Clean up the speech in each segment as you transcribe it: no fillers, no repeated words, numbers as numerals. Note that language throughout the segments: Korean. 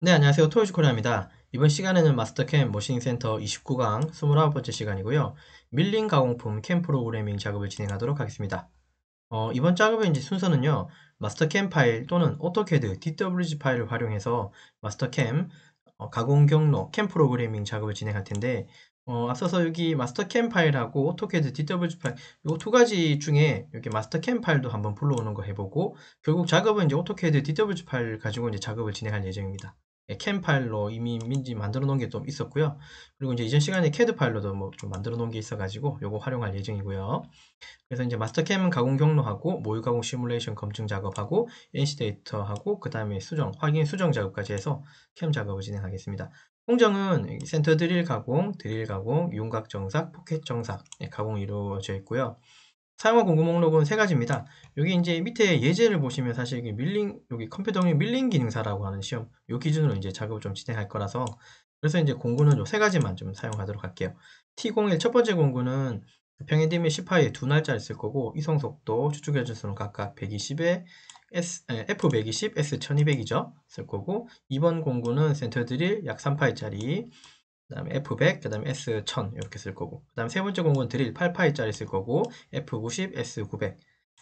네, 안녕하세요. 토요즈코리아입니다. 이번 시간에는 마스터캠 머신센터 29강 29번째 시간이고요. 밀링 가공품 캠 프로그래밍 작업을 진행하도록 하겠습니다. 이번 작업의 이제 순서는요. 마스터캠 파일 또는 오토캐드 DWG 파일을 활용해서 마스터캠 가공 경로 캠 프로그래밍 작업을 진행할 텐데 앞서서 여기 마스터캠 파일하고 오토캐드 DWG 파일 이 두 가지 중에 여기 마스터캠 파일도 한번 불러오는 거 해보고 결국 작업은 이제 오토캐드 DWG 파일 가지고 이제 작업을 진행할 예정입니다. 캠 파일로 이미 민지 만들어 놓은 게 좀 있었고요. 그리고 이제 이전 시간에 캐드 파일로도 뭐 좀 만들어 놓은 게 있어가지고 요거 활용할 예정이고요. 그래서 이제 마스터캠 가공 경로하고 모의 가공 시뮬레이션 검증 작업하고 NC 데이터하고 그 다음에 수정, 확인 수정 작업까지 해서 캠 작업을 진행하겠습니다. 공정은 센터 드릴 가공, 윤곽 정삭, 포켓 정삭 가공이 이루어져 있고요. 사용화 공구 목록은 세 가지입니다. 여기 이제 밑에 예제를 보시면 사실 이게 밀링, 여기 컴퓨터용 밀링 기능사라고 하는 시험, 요 기준으로 이제 작업을 좀 진행할 거라서 그래서 이제 공구는 요 세 가지만 좀 사용하도록 할게요. T01 첫 번째 공구는 평행 및 10하에 두 날짜를 쓸 거고 이송 속도, 추측 회전수는 각각 120에 F120, S1200이죠. 쓸 거고 2번 공구는 센터 드릴 약 3파이짜리 그 다음에 F100, 그 다음에 S1000 이렇게 쓸 거고 그 다음에 세 번째 공구는 드릴 8파이짜리 쓸 거고 F90, S900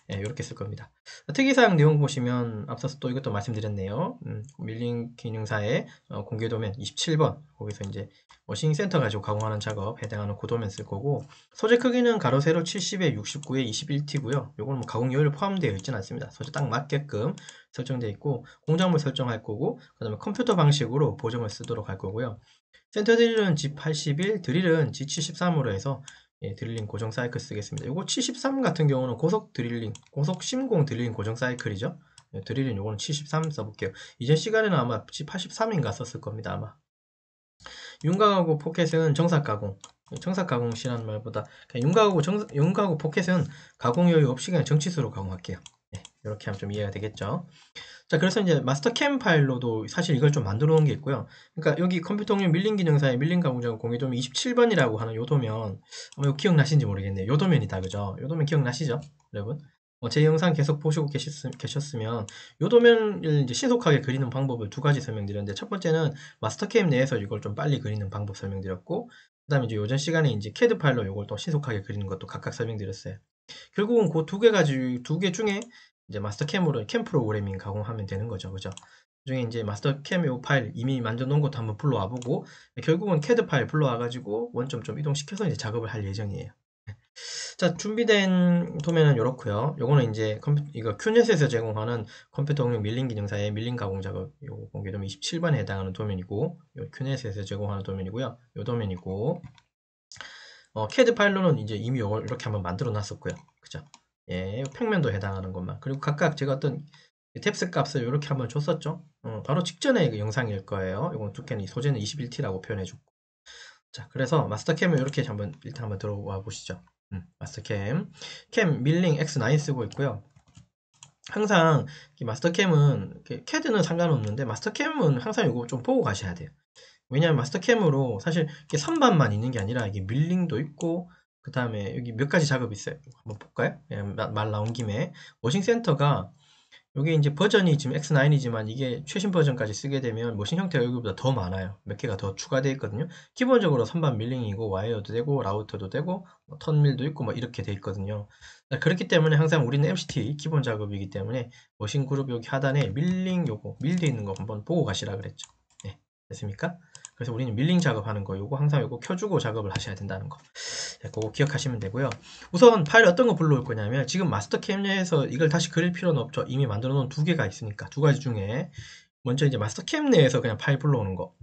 이렇게 쓸 겁니다. 특이사항 내용 보시면 앞서서 또 이것도 말씀드렸네요. 밀링 기능사의 공개 도면 27번 거기서 이제 머신 센터 가지고 가공하는 작업 해당하는 그 도면 쓸 거고 소재 크기는 가로 세로 70에 69에 21T고요. 요거는 뭐 가공 요율 포함되어 있지는 않습니다. 소재 딱 맞게끔 설정되어 있고 공작물 설정할 거고 그 다음에 컴퓨터 방식으로 보정을 쓰도록 할 거고요. 센터 드릴은 G81, 드릴은 G73으로 해서 드릴링 고정 사이클 쓰겠습니다. 요거 73 같은 경우는 고속 드릴링, 고속 심공 드릴링 고정 사이클이죠. 드릴링 요거는 73 써볼게요. 이전 시간에는 아마 G83인가 썼을 겁니다. 아마. 윤곽하고 포켓은 정삭 가공. 정삭 가공이라는 말보다 그냥 윤곽하고 포켓은 가공 여유 없이 그냥 정치수로 가공할게요. 이렇게 하면 좀 이해가 되겠죠. 자, 그래서 이제 마스터캠 파일로도 사실 이걸 좀 만들어 놓은 게 있고요. 그러니까 여기 컴퓨터용 밀링 기능사의 밀링 가공작업 공개도면 27번이라고 하는 요 도면, 아마 이거 기억나시는지 모르겠네요. 요 도면이다, 그죠? 요 도면 기억나시죠? 여러분? 제 영상 계속 보시고 계셨으면 요 도면을 이제 신속하게 그리는 방법을 두 가지 설명드렸는데, 첫 번째는 마스터캠 내에서 이걸 좀 빨리 그리는 방법 설명드렸고, 그 다음에 이제 요전 시간에 이제 캐드 파일로 이걸 또 신속하게 그리는 것도 각각 설명드렸어요. 결국은 그 두 개 중에 이제 마스터캠으로 캠 프로그래밍 가공하면 되는 거죠. 그죠? 그중에 이제 마스터캠 요 파일 이미 만들어 놓은 것도 한번 불러와 보고 결국은 캐드 파일 불러와 가지고 원점 좀 이동시켜서 이제 작업을 할 예정이에요. 자, 준비된 도면은 이렇고요. 요거는 이제 이거 큐넷에서 제공하는 컴퓨터용 밀링 기능사의 밀링 가공 작업 요 공개 도면 27번에 해당하는 도면이고 요 큐넷에서 제공하는 도면이고요. 요 도면이고 캐드 파일로는 이제 이미 이렇게 한번 만들어 놨었고요. 그죠? 평면도 해당하는 것만. 그리고 각각 제가 어떤 탭스 값을 이렇게 한번 줬었죠. 바로 직전의 그 영상일 거예요. 이건 두께는 소재는 21T라고 표현해줬고. 자, 그래서 마스터캠을 이렇게 일단 한번 들어와 보시죠. 마스터캠. 캠 밀링 X9 쓰고 있고요. 항상 이 마스터캠은 캐드는 상관없는데 마스터캠은 항상 이거 좀 보고 가셔야 돼요. 왜냐하면 마스터캠으로 사실 이게 선반만 있는 게 아니라 이게 밀링도 있고 그 다음에 여기 몇 가지 작업이 있어요. 한번 볼까요? 말 나온 김에 머신 센터가 여기 이제 버전이 지금 X9이지만 이게 최신 버전까지 쓰게 되면 머신 형태가 여기보다 더 많아요. 몇 개가 더 추가되어 있거든요. 기본적으로 선반 밀링이고 와이어도 되고 라우터도 되고 뭐 턴밀도 있고 뭐 이렇게 되어 있거든요. 그렇기 때문에 항상 우리는 MCT 기본 작업이기 때문에 머신 그룹 여기 하단에 밀링 요거 밀되어 있는 거 한번 보고 가시라 그랬죠. 네, 됐습니까? 그래서 우리는 밀링 작업하는 거 요거 항상 요거 켜주고 작업을 하셔야 된다는 거. 그거 기억하시면 되고요. 우선 파일 어떤 거 불러올 거냐면 지금 마스터캠 내에서 이걸 다시 그릴 필요는 없죠. 이미 만들어 놓은 두 개가 있으니까 두 가지 중에 먼저 이제 마스터캠 내에서 그냥 파일 불러오는 거.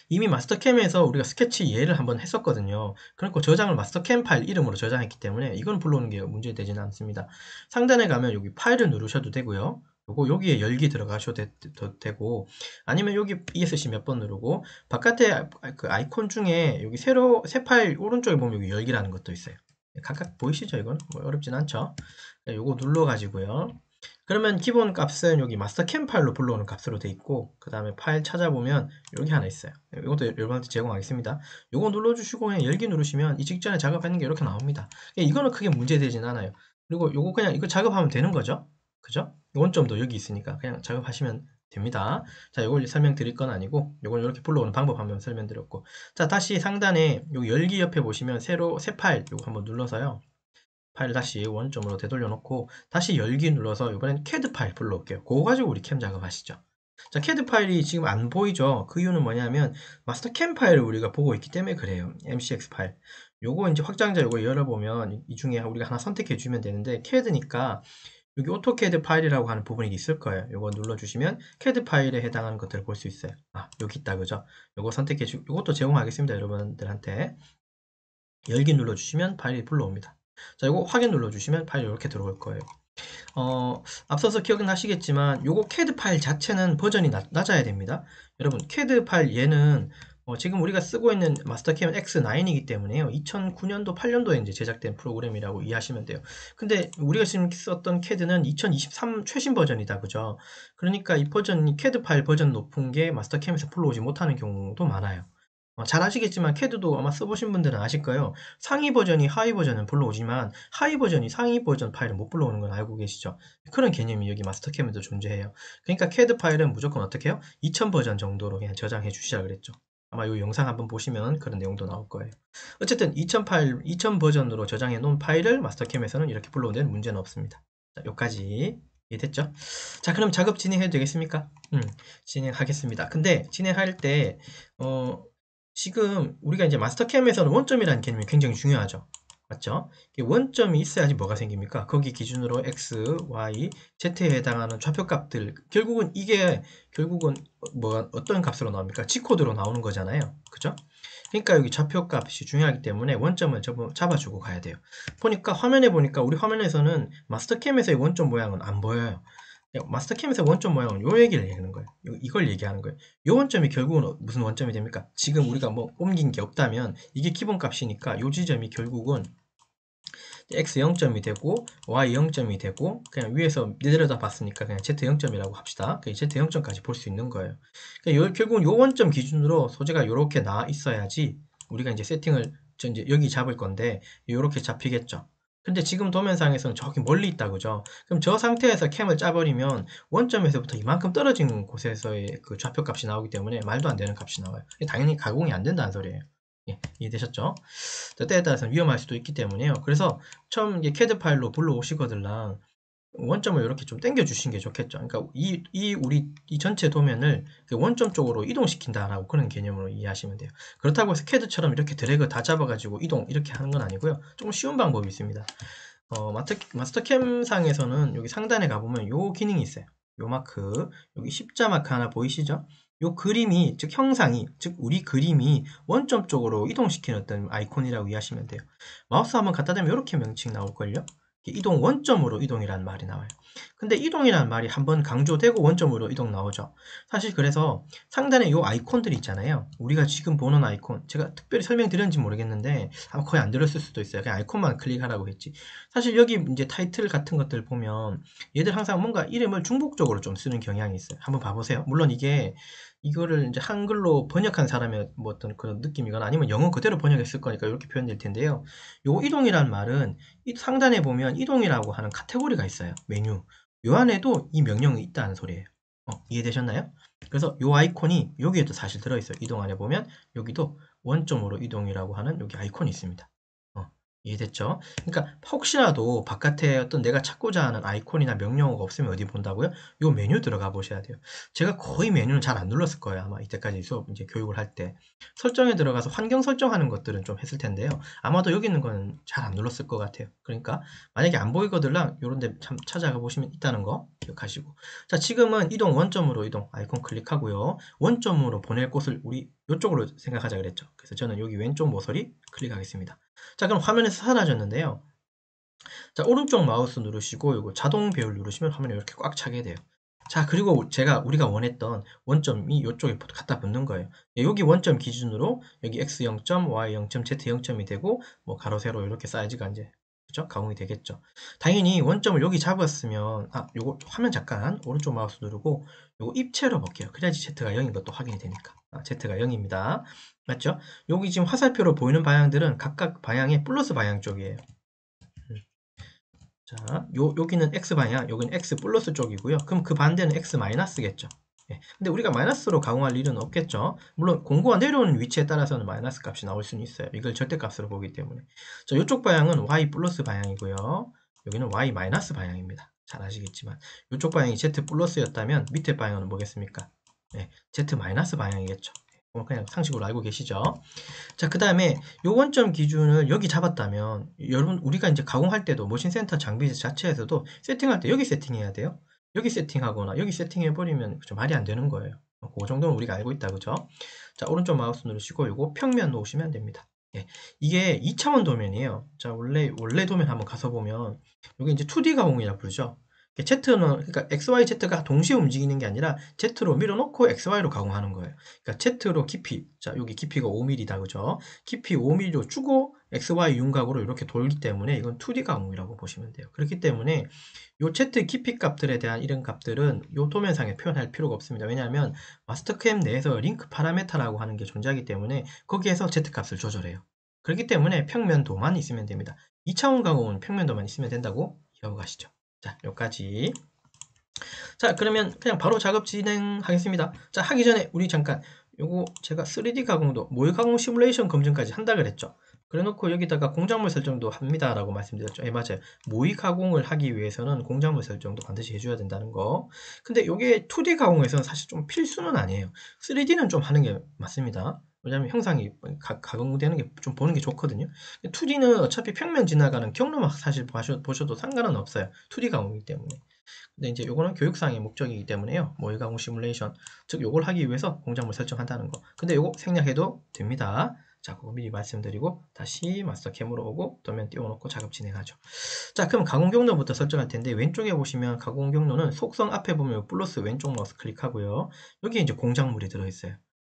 이미 마스터캠에서 우리가 스케치 예를 한번 했었거든요. 그리고 저장을 마스터캠 파일 이름으로 저장했기 때문에 이건 불러오는 게 문제되지는 않습니다. 상단에 가면 여기 파일을 누르셔도 되고요. 요거 여기에 열기 들어가셔도 되고 아니면 여기 ESC 몇 번 누르고 바깥에 그 아이콘 중에 여기 새 파일 오른쪽에 보면 여기 열기라는 것도 있어요. 각각 보이시죠? 이건 뭐 어렵진 않죠. 요거 눌러 가지고요. 그러면 기본 값은 여기 마스터캠 파일로 불러오는 값으로 돼 있고 그 다음에 파일 찾아보면 여기 하나 있어요. 이것도 여러분한테 제공하겠습니다. 이거 눌러주시고 그냥 열기 누르시면 이 직전에 작업하는 게 이렇게 나옵니다. 이거는 크게 문제되진 않아요. 그리고 요거 그냥 이거 작업하면 되는 거죠. 그죠? 원점도 여기 있으니까 그냥 작업하시면 됩니다. 자, 이걸 설명드릴 건 아니고 이걸 이렇게 불러오는 방법 한번 설명드렸고, 자, 다시 상단에 요 열기 옆에 보시면 새 파일 요거 한번 눌러서요. 파일 다시 원점으로 되돌려 놓고 다시 열기 눌러서 이번엔 CAD 파일 불러올게요. 그거 가지고 우리 캠 작업하시죠. 자, CAD 파일이 지금 안 보이죠? 그 이유는 뭐냐면 마스터 캠 파일을 우리가 보고 있기 때문에 그래요. MCX 파일. 요거 이제 확장자 요거 열어보면 이 중에 우리가 하나 선택해 주면 되는데 CAD니까 여기 오토캐드 파일이라고 하는 부분이 있을 거예요. 요거 눌러주시면 CAD 파일에 해당하는 것들을 볼 수 있어요. 아, 여기 있다, 그죠? 요거 선택해 주, 요것도 제공하겠습니다. 여러분들한테. 열기 눌러주시면 파일이 불러옵니다. 자, 요거 확인 눌러주시면 파일이 이렇게 들어올 거예요. 앞서서 기억나시겠지만 요거 CAD 파일 자체는 버전이 낮아야 됩니다. 여러분, CAD 파일 얘는 지금 우리가 쓰고 있는 마스터캠 X9이기 때문에요. 2009년도, 8년도에 이제 제작된 프로그램이라고 이해하시면 돼요. 근데 우리가 지금 썼던 CAD는 2023 최신 버전이다, 그죠? 그러니까 이 버전이 CAD 파일 버전 높은 게 마스터캠에서 불러오지 못하는 경우도 많아요. 잘 아시겠지만 CAD도 아마 써보신 분들은 아실 거예요. 상위 버전이 하위 버전은 불러오지만 하위 버전이 상위 버전 파일은 못 불러오는 건 알고 계시죠? 그런 개념이 여기 마스터캠에도 존재해요. 그러니까 CAD 파일은 무조건 어떻게 해요? 2000 버전 정도로 그냥 저장해 주시라 그랬죠. 아마 이 영상 한번 보시면 그런 내용도 나올 거예요. 어쨌든 2000 버전으로 저장해 놓은 파일을 마스터캠에서는 이렇게 불러오는 데는 문제는 없습니다. 자, 여기까지 이해됐죠? 자, 그럼 작업 진행해도 되겠습니까? 진행하겠습니다. 근데 진행할 때 지금 우리가 이제 마스터캠에서는 원점이라는 개념이 굉장히 중요하죠. 맞죠? 원점이 있어야지 뭐가 생깁니까? 거기 기준으로 x, y, z에 해당하는 좌표값들, 결국은 이게 뭐 어떤 값으로 나옵니까? G코드로 나오는 거잖아요. 그죠? 그러니까 여기 좌표값이 중요하기 때문에 원점을 잡아주고 가야 돼요. 보니까 화면에 보니까 우리 화면에서는 마스터캠에서의 원점 모양은 안 보여요. 마스터캠에서 원점 모양은 요 얘기를 얘기하는 거예요. 이걸 얘기하는 거예요. 요 원점이 결국은 무슨 원점이 됩니까? 지금 우리가 뭐 옮긴 게 없다면 이게 기본값이니까 요 지점이 결국은 x 0점이 되고 y 0점이 되고 그냥 위에서 내려다 봤으니까 그냥 z 0점이라고 합시다. z 0점까지 볼 수 있는 거예요. 그러니까 결국은 요 원점 기준으로 소재가 요렇게 나와 있어야지 우리가 이제 세팅을 이제 여기 잡을 건데 요렇게 잡히겠죠. 근데 지금 도면상에서는 저기 멀리 있다, 그죠? 그럼 저 상태에서 캠을 짜버리면 원점에서부터 이만큼 떨어진 곳에서의 그 좌표값이 나오기 때문에 말도 안 되는 값이 나와요. 당연히 가공이 안 된다는 소리예요. 예, 이해되셨죠? 때에 따라서는 위험할 수도 있기 때문에요. 그래서 처음 이게 CAD 파일로 불러오시거들랑 원점을 이렇게 좀 당겨 주시는 게 좋겠죠. 그러니까 우리 이 전체 도면을 원점 쪽으로 이동시킨다라고 그런 개념으로 이해하시면 돼요. 그렇다고 해서 CAD처럼 이렇게 드래그 다 잡아가지고 이동 이렇게 하는 건 아니고요. 조금 쉬운 방법이 있습니다. 마스터캠 상에서는 여기 상단에 가보면 요 기능이 있어요. 요 마크, 여기 십자 마크 하나 보이시죠? 요 그림이, 즉 형상이, 즉 우리 그림이 원점 쪽으로 이동시키는 어떤 아이콘이라고 이해하시면 돼요. 마우스 한번 갖다 대면 이렇게 명칭 나올걸요? 이동 원점으로 이동이라는 말이 나와요. 근데 이동이라는 말이 한번 강조되고 원점으로 이동 나오죠. 사실 그래서 상단에 요 아이콘들이 있잖아요. 우리가 지금 보는 아이콘, 제가 특별히 설명드렸는지 모르겠는데 아마 거의 안 들었을 수도 있어요. 그냥 아이콘만 클릭하라고 했지. 사실 여기 이제 타이틀 같은 것들 보면 얘들 항상 뭔가 이름을 중복적으로 좀 쓰는 경향이 있어요. 한번 봐보세요. 물론 이거를 이제 한글로 번역한 사람의 뭐 어떤 그런 느낌이거나 아니면 영어 그대로 번역했을 거니까 이렇게 표현될 텐데요. 요 이동이란 말은 이 상단에 보면 이동이라고 하는 카테고리가 있어요. 메뉴. 요 안에도 이 명령이 있다는 소리예요. 이해되셨나요? 그래서 요 아이콘이 여기에도 사실 들어있어요. 이동 안에 보면 여기도 원점으로 이동이라고 하는 여기 아이콘이 있습니다. 이해됐죠? 그러니까 혹시라도 바깥에 어떤 내가 찾고자 하는 아이콘이나 명령어가 없으면 어디 본다고요? 요 메뉴 들어가 보셔야 돼요. 제가 거의 메뉴는 잘 안 눌렀을 거예요. 아마 이때까지 수업 이제 교육을 할 때. 설정에 들어가서 환경 설정하는 것들은 좀 했을 텐데요. 아마도 여기 있는 건 잘 안 눌렀을 것 같아요. 그러니까 만약에 안 보이거들랑 요런 데 참 찾아가 보시면 있다는 거 기억하시고. 자, 지금은 이동 원점으로 이동 아이콘 클릭하고요. 원점으로 보낼 곳을 우리 이쪽으로 생각하자 그랬죠. 그래서 저는 여기 왼쪽 모서리 클릭하겠습니다. 자, 그럼 화면에서 사라졌는데요. 자, 오른쪽 마우스 누르시고 이거 자동 배열 누르시면 화면에 이렇게 꽉 차게 돼요. 자, 그리고 우리가 원했던 원점이 이쪽에 갖다 붙는 거예요. 여기 원점 기준으로 여기 x 0점, y 0점, z 0점이 되고 뭐 가로 세로 이렇게 사이즈가 이제 그죠? 가공이 되겠죠. 당연히 원점을 여기 잡았으면 요거 화면 잠깐 오른쪽 마우스 누르고 요거 입체로 볼게요. 그래야지 z가 0인 것도 확인이 되니까. z가 0입니다. 맞죠? 여기 지금 화살표로 보이는 방향들은 각각 방향의 플러스 방향 쪽이에요. 자, 여기는 X 방향, 여기는 X 플러스 쪽이고요. 그럼 그 반대는 X 마이너스겠죠. 근데 우리가 마이너스로 가공할 일은 없겠죠. 물론 공구가 내려오는 위치에 따라서는 마이너스 값이 나올 수는 있어요. 이걸 절대값으로 보기 때문에. 자, 이쪽 방향은 y 플러스 방향이고요. 여기는 y 마이너스 방향입니다. 잘 아시겠지만 이쪽 방향이 z 플러스였다면 밑에 방향은 뭐겠습니까? z 마이너스 방향이겠죠. 그냥 상식으로 알고 계시죠? 자, 그 다음에 요 원점 기준을 여기 잡았다면 여러분 우리가 이제 가공할 때도 모신센터 장비 자체에서도 세팅할 때 여기 세팅해야 돼요. 여기 세팅하거나 여기 세팅해버리면 좀 말이 안 되는 거예요. 그 정도는 우리가 알고 있다, 그죠? 자, 오른쪽 마우스 누르시고 요거 평면 놓으시면 됩니다. 이게 2차원 도면이에요. 자, 원래 도면 한번 가서 보면 여기 이제 2D 가공이라고 부르죠. Z는 그러니까 XY, Z가 동시에 움직이는 게 아니라 Z로 밀어놓고 XY로 가공하는 거예요. 그러니까 Z로 깊이, 자 여기 깊이가 5mm다, 그죠? 깊이 5mm로 주고 XY 윤곽으로 이렇게 돌기 때문에 이건 2D 가공이라고 보시면 돼요. 그렇기 때문에 요 Z 깊이 값들에 대한 이런 값들은 요 도면상에 표현할 필요가 없습니다. 왜냐하면 마스터캠 내에서 링크 파라메타라고 하는 게 존재하기 때문에 거기에서 Z 값을 조절해요. 그렇기 때문에 평면도만 있으면 됩니다. 2차원 가공은 평면도만 있으면 된다고 이해하고 가시죠. 자, 여기까지. 자, 그러면 그냥 바로 작업 진행하겠습니다. 자, 하기 전에 우리 잠깐 요거 제가 3D 가공도 모의 가공 시뮬레이션 검증까지 한다 그랬죠. 그래 놓고 여기다가 공작물 설정도 합니다 라고 말씀드렸죠. 맞아요. 모의 가공을 하기 위해서는 공작물 설정도 반드시 해줘야 된다는 거. 근데 요게 2D 가공에서는 사실 좀 필수는 아니에요. 3D는 좀 하는 게 맞습니다. 왜냐면 형상이 가공되는 게 좀 보는 게 좋거든요. 2D는 어차피 평면 지나가는 경로만 사실 보셔도 상관은 없어요. 2D 가공이기 때문에. 근데 이제 요거는 교육상의 목적이기 때문에요. 모의 가공 시뮬레이션, 즉 요걸 하기 위해서 공작물 설정한다는 거. 근데 요거 생략해도 됩니다. 자, 그거 미리 말씀드리고 다시 마스터캠으로 오고 도면 띄워놓고 작업 진행하죠. 자, 그럼 가공 경로부터 설정할 텐데 왼쪽에 보시면 가공 경로는 속성 앞에 보면 플러스 왼쪽 마우스 클릭하고요. 여기 이제 공작물이 들어있어요.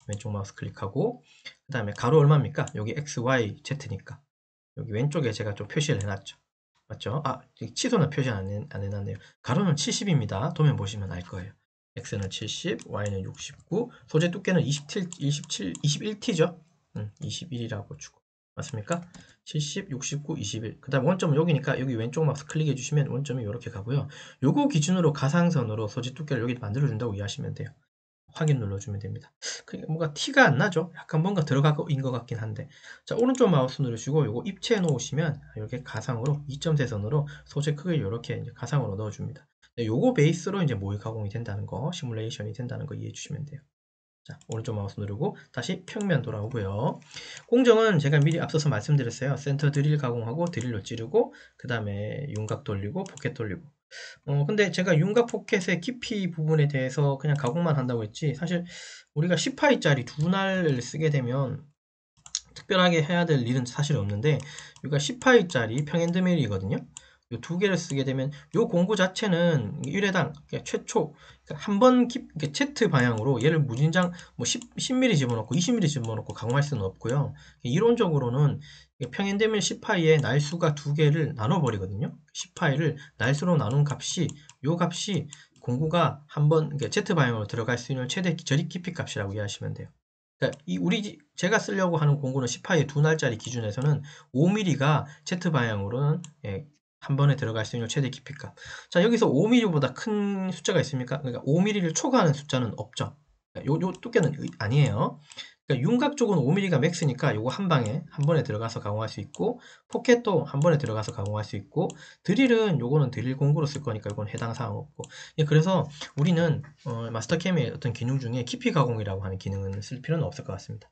왼쪽 마우스 클릭하고 그 다음에 가로 얼마입니까? 여기 x, y, z니까 여기 왼쪽에 제가 좀 표시를 해놨죠. 맞죠? 아, 취소는 표시 안 해놨네요. 가로는 70입니다. 도면 보시면 알 거예요. x는 70, y는 69, 소재 두께는 21t죠? 21이라고 주고. 맞습니까? 70, 69, 21. 그 다음 원점은 여기니까 여기 왼쪽 마우스 클릭해 주시면 원점이 이렇게 가고요. 요거 기준으로 가상선으로 소재 두께를 여기 만들어준다고 이해하시면 돼요. 확인 눌러주면 됩니다. 뭔가 티가 안 나죠? 약간 뭔가 들어가인 것 같긴 한데. 자, 오른쪽 마우스 누르시고 요거 입체해 놓으시면 이렇게 가상으로 2.3선으로 소재 크기를 이렇게 이제 가상으로 넣어줍니다. 요거 베이스로 이제 모의 가공이 된다는 거, 시뮬레이션이 된다는 거 이해해 주시면 돼요. 자, 오른쪽 마우스 누르고 다시 평면 돌아오고요. 공정은 제가 미리 앞서서 말씀드렸어요. 센터 드릴 가공하고 드릴로 찌르고 그 다음에 윤곽 돌리고 포켓 돌리고. 근데 제가 윤곽 포켓의 깊이 부분에 대해서 그냥 가공만 한다고 했지 사실 우리가 10파이짜리 두 날을 쓰게 되면 특별하게 해야 될 일은 사실 없는데 여기가 10파이짜리 평엔드밀이거든요. 이 두 개를 쓰게 되면 이 공구 자체는 1회당 최초 한 번 Z 방향으로 얘를 무진장 뭐 10mm 집어넣고 20mm 집어넣고 가공할 수는 없고요. 이론적으로는 평엔드밀 10파이에 날수가 두 개를 나눠버리거든요. 10파이를 날수로 나눈 값이 요 값이 공구가 한번 Z 방향으로 들어갈 수 있는 최대 저립 깊이 값이라고 이해하시면 돼요. 그러니까 제가 쓰려고 하는 공구는 10파이의 두 날짜리 기준에서는 5mm가 Z 방향으로는 한 번에 들어갈 수 있는 최대 깊이값. 자, 여기서 5mm보다 큰 숫자가 있습니까? 그러니까 5mm를 초과하는 숫자는 없죠. 요 두께는 아니에요. 그러니까 윤곽 쪽은 5mm가 맥스니까 요거 한 방에 한 번에 들어가서 가공할 수 있고 포켓도 한 번에 들어가서 가공할 수 있고 드릴은 요거는 드릴 공구로 쓸 거니까 이건 해당 사항 없고. 그래서 우리는 마스터캠의 어떤 기능 중에 깊이 가공이라고 하는 기능은 쓸 필요는 없을 것 같습니다.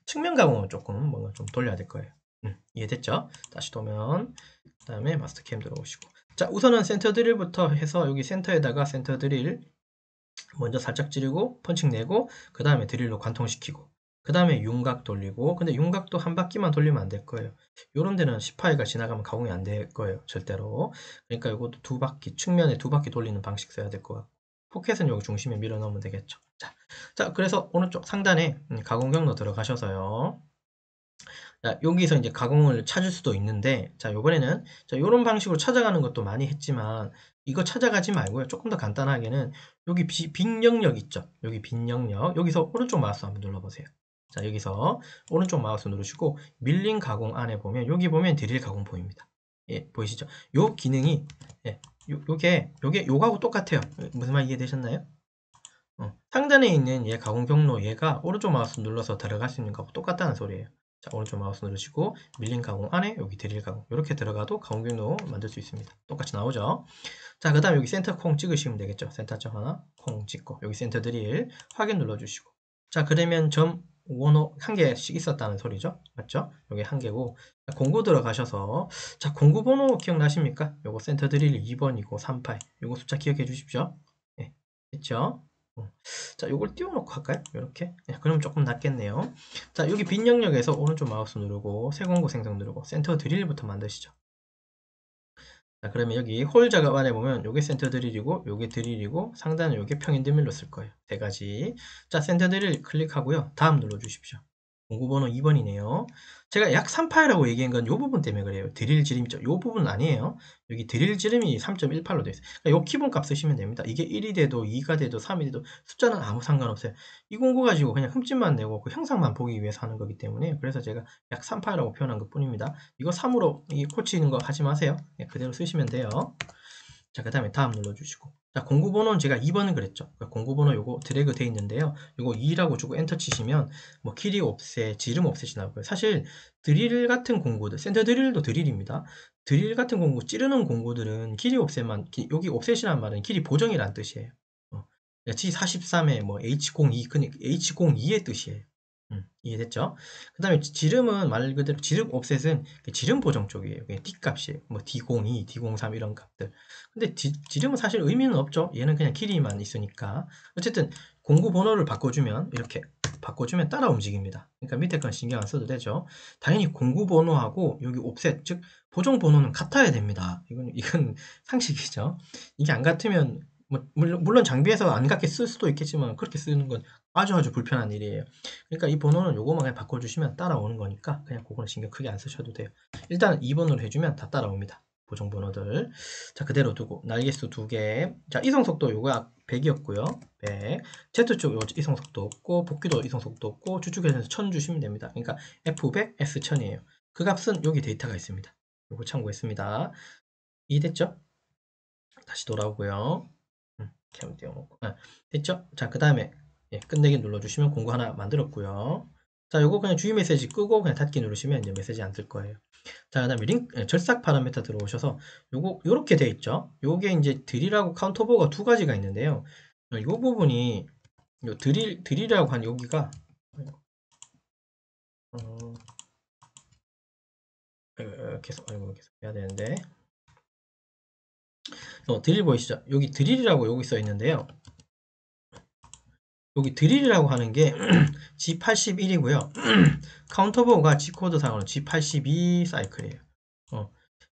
측면 가공은 조금 뭔가 좀 돌려야 될 거예요. 이해됐죠? 다시 도면 그 다음에 마스터캠 들어오시고 자, 우선은 센터 드릴부터 해서 여기 센터에다가 센터 드릴 먼저 살짝 찌르고 펀칭 내고 그 다음에 드릴로 관통시키고 그 다음에 윤곽 돌리고 근데 윤곽도 한 바퀴만 돌리면 안 될 거예요. 요런 데는 10파이가 지나가면 가공이 안 될 거예요. 절대로. 그러니까 이것도 두 바퀴 측면에 두 바퀴 돌리는 방식 써야 될 것 같고 포켓은 여기 중심에 밀어 넣으면 되겠죠. 자, 그래서 오른쪽 상단에 가공 경로 들어가셔서요. 자, 여기서 이제 가공을 찾을 수도 있는데 자, 요번에는 자, 요런 방식으로 찾아가는 것도 많이 했지만 이거 찾아가지 말고요. 조금 더 간단하게는 여기 빈 영역 있죠. 여기 빈 영역. 여기서 오른쪽 마우스 한번 눌러보세요. 자, 여기서 오른쪽 마우스 누르시고 밀링 가공 안에 보면 여기 보면 드릴 가공 보입니다. 보이시죠? 요 기능이 요게 요거하고 똑같아요. 무슨 말 이해되셨나요? 상단에 있는 얘 가공 경로 얘가 오른쪽 마우스 눌러서 들어갈 수 있는 거하고 똑같다는 소리예요. 자, 오른쪽 마우스 누르시고 밀린 가공 안에 여기 드릴 가공 이렇게 들어가도 가공 경로 만들 수 있습니다. 똑같이 나오죠. 자, 그 다음 여기 센터 콩 찍으시면 되겠죠. 센터점 하나 콩 찍고 여기 센터 드릴 확인 눌러주시고 자, 그러면 점 원호 한 개씩 있었다는 소리죠. 맞죠? 여기 한 개고 공구 들어가셔서 자, 공구 번호 기억나십니까? 요거 센터 드릴 2번이고 38 요거 숫자 기억해 주십시오. 네, 됐죠? 자, 요걸 띄워놓고 할까요? 이렇게. 네, 그럼 조금 낫겠네요. 자, 여기 빈 영역에서 오른쪽 마우스 누르고 새 공구 생성 누르고 센터 드릴부터 만드시죠. 자, 그러면 여기 홀 작업 안에 보면 요게 센터 드릴이고 요게 드릴이고 상단은 요게 평행 드밀로 쓸 거예요. 세 가지. 자, 센터 드릴 클릭하고요. 다음 눌러 주십시오. 공구번호 2번이네요. 제가 약 38이라고 얘기한 건 요 부분 때문에 그래요. 드릴 지름 있죠? 요 부분은 아니에요. 여기 드릴 지름이 3.18로 되어 있어요. 그러니까 요 기본 값 쓰시면 됩니다. 이게 1이 돼도 2가 돼도 3이 돼도 숫자는 아무 상관없어요. 이 공구 가지고 그냥 흠집만 내고 그 형상만 보기 위해서 하는 거기 때문에 그래서 제가 약 38이라고 표현한 것 뿐입니다. 이거 3으로 고치는 거 하지 마세요. 그대로 쓰시면 돼요. 자, 그 다음에 다음 눌러주시고. 자, 공구번호는 제가 2번을 그랬죠. 공구번호 요거 드래그 돼 있는데요. 요거 2라고 주고 엔터 치시면 뭐 길이 옵셋, 지름 옵셋이 나오고요. 사실 드릴 같은 공구들, 센터 드릴도 드릴입니다. 드릴 같은 공구, 찌르는 공구들은 길이 옵셋만, 여기 옵셋이라는 말은 길이 보정이라는 뜻이에요. G43에 뭐 H02, 그러니까 H02의 뜻이에요. 이해됐죠? 그 다음에 지름은 말 그대로 지름 옵셋은 지름 보정 쪽이에요. D값이에요. 뭐 D02, D03 이런 값들. 근데 지름은 사실 의미는 없죠. 얘는 그냥 길이만 있으니까. 어쨌든 공구 번호를 바꿔주면 이렇게 바꿔주면 따라 움직입니다. 그러니까 밑에 건 신경 안 써도 되죠. 당연히 공구 번호하고 여기 옵셋, 즉 보정 번호는 같아야 됩니다. 이건 상식이죠. 이게 안 같으면 뭐 물론 장비에서 안 같게 쓸 수도 있겠지만 그렇게 쓰는 건 아주 불편한 일이에요. 그러니까 이 번호는 요거만 그냥 바꿔주시면 따라오는 거니까 그냥 그거는 신경 크게 안 쓰셔도 돼요. 일단 2번으로 해주면 다 따라옵니다. 보정 번호들. 자, 그대로 두고 날개수 2개. 자, 이성속도 요거 100이었고요. 100. Z쪽 요 이성속도 없고 복귀도 이성속도 없고 주축에서 1000 주시면 됩니다. 그러니까 F100, S1000이에요. 그 값은 여기 데이터가 있습니다. 요거 참고했습니다. 이해됐죠? 다시 돌아오고요. 캠 띄워놓고. 됐죠? 자, 그 다음에 끝내기 눌러주시면 공구 하나 만들었고요. 자, 요거 그냥 주의 메시지 끄고 그냥 닫기 누르시면 이제 메시지 안 뜰 거예요. 자, 그 다음에 절삭 파라미터 들어오셔서 요거 요렇게 돼 있죠. 요게 이제 드릴하고 카운터버가 두 가지가 있는데요. 요 부분이 요 드릴이라고 한 여기가 계속 해야 되는데 드릴 보이시죠? 여기 드릴이라고 여기 써 있는데요. 여기 드릴이라고 하는 게 G81이고요. 카운터버가 G코드상으로 G82 사이클이에요.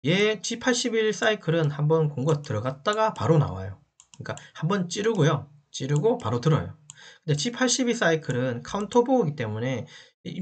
얘 G81 사이클은 한번 공구가 들어갔다가 바로 나와요. 그러니까 한번 찌르고요. 찌르고 바로 들어요. 근데 G82 사이클은 카운터버이기 때문에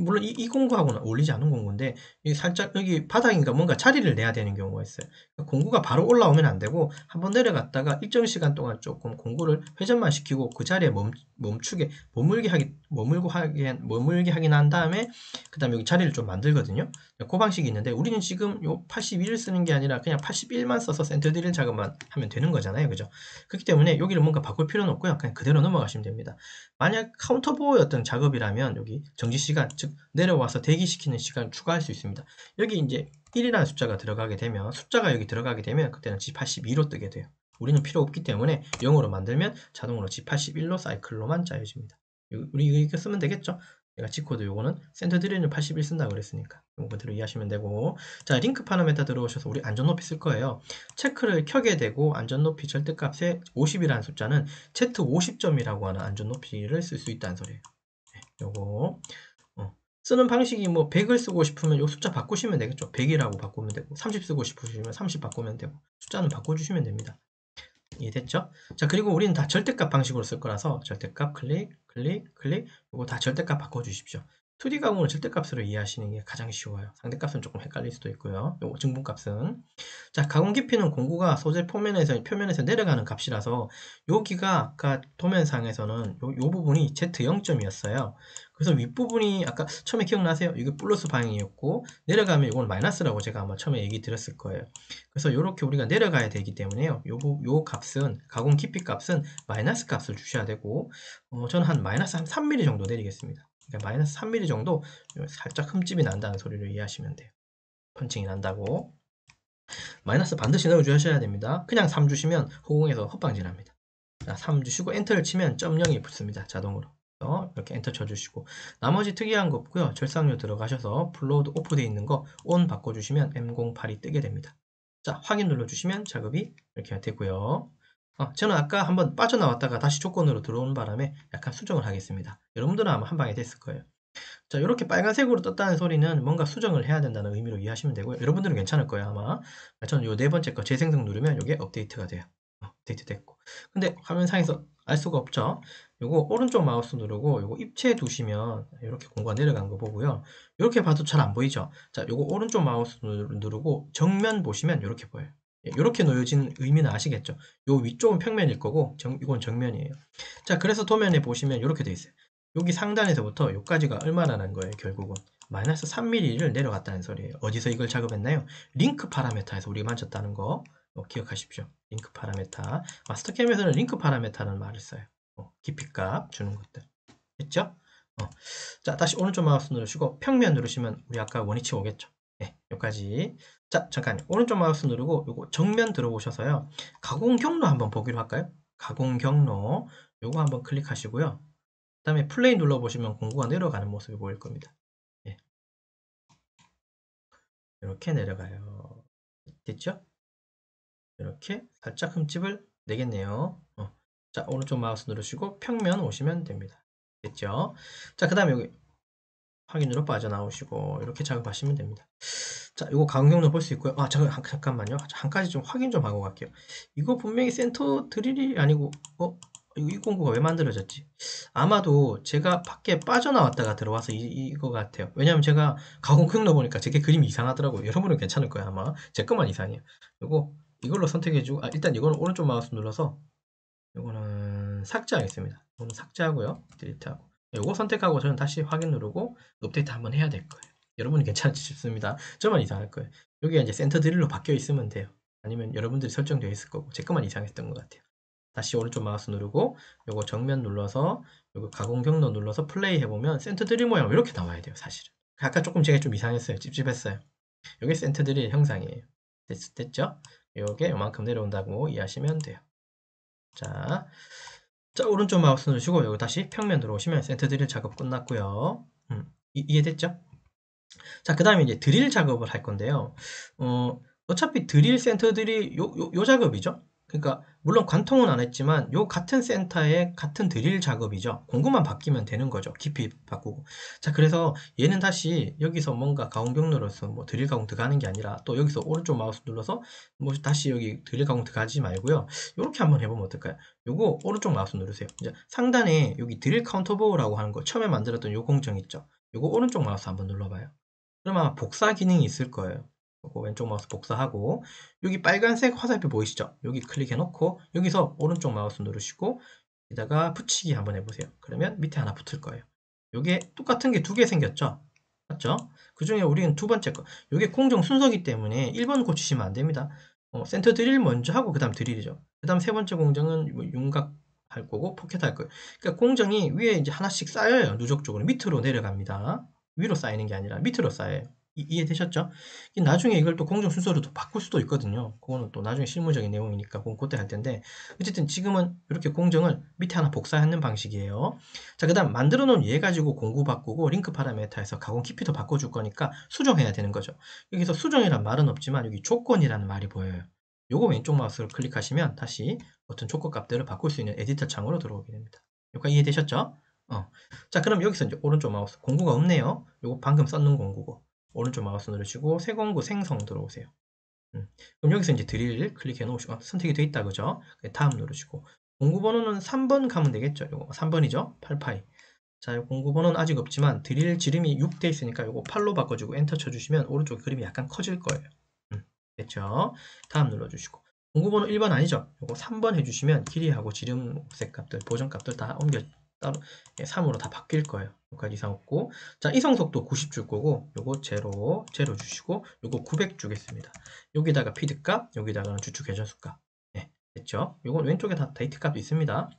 물론 이 공구하고는 어울리지 않은 공구인데 살짝 여기 바닥인가 뭔가 자리를 내야 되는 경우가 있어요. 그러니까 공구가 바로 올라오면 안 되고 한번 내려갔다가 일정 시간 동안 조금 공구를 회전만 시키고 그 자리에 멈추게 머물게 하긴 한 다음에 그 다음에 여기 자리를 좀 만들거든요. 그 방식이 있는데 우리는 지금 요 81을 쓰는 게 아니라 그냥 81만 써서 센터 드릴 작업만 하면 되는 거잖아요. 그죠? 그렇기 때문에 여기를 뭔가 바꿀 필요는 없고요. 그냥 그대로 넘어가시면 됩니다. 만약 카운터보어였던 작업이라면 여기 정지 시간, 즉 내려와서 대기시키는 시간을 추가할 수 있습니다. 여기 이제 1이라는 숫자가 들어가게 되면 숫자가 여기 들어가게 되면 그때는 G82로 뜨게 돼요. 우리는 필요 없기 때문에 0으로 만들면 자동으로 G81로 사이클로만 짜여집니다. 우리 이거 쓰면 되겠죠? 제가 G코드 요거는 센터 드릴은 81 쓴다고 그랬으니까 이거 그대로 이해하시면 되고 자 링크 파라메타 들어오셔서 우리 안전 높이 쓸 거예요. 체크를 켜게 되고 안전 높이 절대값에 50이라는 숫자는 Z50점이라고 하는 안전 높이를 쓸 수 있다는 소리예요. 요거 쓰는 방식이 뭐 100을 쓰고 싶으면 요 숫자 바꾸시면 되겠죠. 100이라고 바꾸면 되고 30 쓰고 싶으시면 30 바꾸면 되고 숫자는 바꿔주시면 됩니다. 이해됐죠? 자, 그리고 우리는 다 절대값 방식으로 쓸 거라서 절대값 클릭, 클릭, 클릭 이거 다 절대값 바꿔주십시오. 2D 가공을 절대값으로 이해하시는 게 가장 쉬워요. 상대값은 조금 헷갈릴 수도 있고요. 요 증분값은. 자, 가공 깊이는 공구가 소재 표면에서 내려가는 값이라서 여기가 아까 도면상에서는 요 부분이 Z0점이었어요. 그래서 윗부분이 아까 처음에 기억나세요? 이게 플러스 방향이었고 내려가면 이건 마이너스라고 제가 아마 처음에 얘기 드렸을 거예요. 그래서 이렇게 우리가 내려가야 되기 때문에요. 요 값은 가공 깊이 값은 마이너스 값을 주셔야 되고 저는 한 마이너스 한 3mm 정도 내리겠습니다. 그러니까 마이너스 3mm 정도 살짝 흠집이 난다는 소리를 이해하시면 돼요. 펀칭이 난다고. 마이너스 반드시 넣어주셔야 됩니다. 그냥 3 주시면 허공에서 헛방질합니다. 자, 3 주시고 엔터를 치면 점 0이 붙습니다. 자동으로. 이렇게 엔터 쳐주시고 나머지 특이한 거 없고요. 절삭류 들어가셔서 플로우드 오프되어 있는 거 온 바꿔주시면 M08이 뜨게 됩니다. 자, 확인 눌러주시면 작업이 이렇게 되고요. 저는 아까 한번 빠져나왔다가 다시 조건으로 들어오는 바람에 약간 수정을 하겠습니다. 여러분들은 아마 한 방에 됐을 거예요. 자, 이렇게 빨간색으로 떴다는 소리는 뭔가 수정을 해야 된다는 의미로 이해하시면 되고요. 여러분들은 괜찮을 거예요, 아마. 저는 요 네 번째 거 재생성 누르면 이게 업데이트가 돼요. 업데이트 됐고. 근데 화면상에서 알 수가 없죠. 요거 오른쪽 마우스 누르고 요거 입체 두시면 이렇게 공간 내려간 거 보고요. 이렇게 봐도 잘 안 보이죠. 자, 요거 오른쪽 마우스 누르고 정면 보시면 이렇게 보여요. 이렇게 놓여진 의미는 아시겠죠? 요 위쪽은 평면일 거고 이건 정면이에요. 자, 그래서 도면에 보시면 이렇게 돼 있어요. 여기 상단에서부터 여기까지가 얼마나는 거예요, 결국은. 마이너스 3mm를 내려갔다는 소리예요. 어디서 이걸 작업했나요? 링크 파라메타에서 우리가 만졌다는 거 기억하십시오. 링크 파라메타. 마스터캠에서는 링크 파라메타라는 말을 써요. 깊이값 주는 것들. 됐죠? 자, 다시 오른쪽 마우스 누르시고 평면 누르시면 우리 아까 원위치 오겠죠? 네, 여기까지. 자, 잠깐요. 오른쪽 마우스 누르고 요거 정면 들어오셔서요. 가공 경로 한번 보기로 할까요? 가공 경로. 요거 한번 클릭하시고요. 그 다음에 플레이 눌러보시면 공구가 내려가는 모습이 보일 겁니다. 예. 이렇게 내려가요. 됐죠? 이렇게 살짝 흠집을 내겠네요. 자, 오른쪽 마우스 누르시고 평면 오시면 됩니다. 됐죠? 자, 그 다음에 여기 확인으로 빠져나오시고 이렇게 작업하시면 됩니다. 자, 이거 가공 경로 볼 수 있고요. 잠깐만요. 한 가지 좀 확인 좀 하고 갈게요. 이거 분명히 센터 드릴이 아니고 이 공구가 왜 만들어졌지? 아마도 제가 밖에 빠져나왔다가 들어와서 이거 같아요. 왜냐면 제가 가공 경로 보니까 제게 그림이 이상하더라고요. 여러분은 괜찮을 거예요, 아마. 제 것만 이상해요. 이걸로 선택해주고, 일단 이거는 오른쪽 마우스 눌러서 이거는 삭제하겠습니다. 이거는 삭제하고요. 딜리트하고. 이거 선택하고 저는 다시 확인 누르고 업데이트 한번 해야 될 거예요. 여러분은 괜찮을지 싶습니다. 저만 이상할 거예요. 여기가 이제 센터 드릴로 바뀌어 있으면 돼요. 아니면 여러분들이 설정되어 있을 거고 제 것만 이상했던 것 같아요. 다시 오른쪽 마우스 누르고 요거 정면 눌러서 요거 가공 경로 눌러서 플레이 해보면 센터 드릴 모양 이렇게 나와야 돼요, 사실은. 아까 조금 제가 좀 이상했어요. 찝찝했어요. 요게 센터 드릴 형상이에요. 됐죠? 요게 요만큼 내려온다고 이해하시면 돼요. 자, 오른쪽 마우스 누르시고 여기 다시 평면 들어오시면 센터 드릴 작업 끝났고요. 이해됐죠? 자, 그 다음에 이제 드릴 작업을 할 건데요. 어차피 드릴 센터 드릴 요 작업이죠. 그러니까 물론 관통은 안 했지만 요 같은 센터의 같은 드릴 작업이죠. 공구만 바뀌면 되는 거죠. 깊이 바꾸고. 자, 그래서 얘는 다시 여기서 뭔가 가공 경로로서 뭐 드릴 가공 들어가는 게 아니라 또 여기서 오른쪽 마우스 눌러서 뭐 다시 여기 드릴 가공 들어가지 말고요. 이렇게 한번 해보면 어떨까요? 요거 오른쪽 마우스 누르세요. 이제 상단에 여기 드릴 카운터보라고 하는 거 처음에 만들었던 요 공정 있죠. 요거 오른쪽 마우스 한번 눌러봐요. 그럼 아마 복사 기능이 있을 거예요. 요거 왼쪽 마우스 복사하고 여기 빨간색 화살표 보이시죠? 여기 클릭해 놓고 여기서 오른쪽 마우스 누르시고 여기다가 붙이기 한번 해보세요. 그러면 밑에 하나 붙을 거예요. 요게 똑같은 게 두 개 생겼죠? 맞죠? 그 중에 우리는 두 번째 거 요게 공정 순서기 때문에 1번 고치시면 안 됩니다. 센터 드릴 먼저 하고 그 다음 드릴이죠. 그 다음 세 번째 공정은 뭐 윤곽 할 거고 포켓 할 거예요. 그러니까 공정이 위에 이제 하나씩 쌓여요. 누적적으로 밑으로 내려갑니다. 위로 쌓이는 게 아니라 밑으로 쌓여요. 이해되셨죠? 나중에 이걸 또 공정 순서로 또 바꿀 수도 있거든요. 그거는 또 나중에 실무적인 내용이니까 그건 그때 할 텐데 어쨌든 지금은 이렇게 공정을 밑에 하나 복사하는 방식이에요. 자, 그 다음 만들어 놓은 얘 가지고 공구 바꾸고 링크 파라메타에서 가공 깊이도 바꿔줄 거니까 수정해야 되는 거죠. 여기서 수정이란 말은 없지만 여기 조건이라는 말이 보여요. 요거 왼쪽 마우스를 클릭하시면 다시 어떤 조건 값들을 바꿀 수 있는 에디터 창으로 들어오게 됩니다. 여기까지 이해되셨죠? 자, 그럼 여기서 이제 오른쪽 마우스 공구가 없네요. 요거 방금 썼는 공구고 오른쪽 마우스 누르시고 새 공구 생성 들어오세요. 그럼 여기서 이제 드릴 클릭해 놓으시고 선택이 돼 있다, 그죠? 다음 누르시고 공구 번호는 3번 가면 되겠죠. 요거 3번이죠. 88. 자, 공구 번호는 아직 없지만 드릴 지름이 6 돼 있으니까 요거 8로 바꿔주고 엔터 쳐주시면 오른쪽 그림이 약간 커질 거예요. 됐죠? 다음 눌러주시고 공구 번호 1번 아니죠? 요거 3번 해주시면 길이하고 지름색 값들, 보정 값들 다 옮겨 따로 3으로 다 바뀔 거예요. 여기까지 이상 없고 자, 이성 속도 90 줄 거고 요거 제로 주시고 요거 900 주겠습니다. 여기다가 피드 값, 여기다가는 주축 회전수 값. 네, 됐죠? 요건 왼쪽에 다 데이트 값도 있습니다.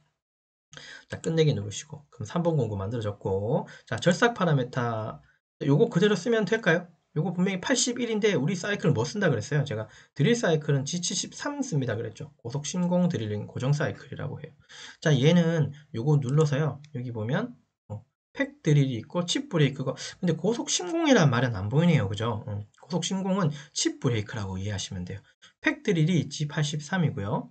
자, 끝내기 누르시고 그럼 3번 공구 만들어졌고 자, 절삭 파라메타 요거 그대로 쓰면 될까요? 요거 분명히 81인데 우리 사이클 뭐 쓴다 그랬어요? 제가 드릴 사이클은 G73 씁니다 그랬죠. 고속 심공 드릴링 고정 사이클이라고 해요. 자, 얘는 요거 눌러서요. 여기 보면 팩 드릴이 있고 칩 브레이크가 근데 고속 심공이란 말은 안 보이네요. 그죠? 고속 심공은 칩 브레이크라고 이해하시면 돼요. 팩 드릴이 G83이고요.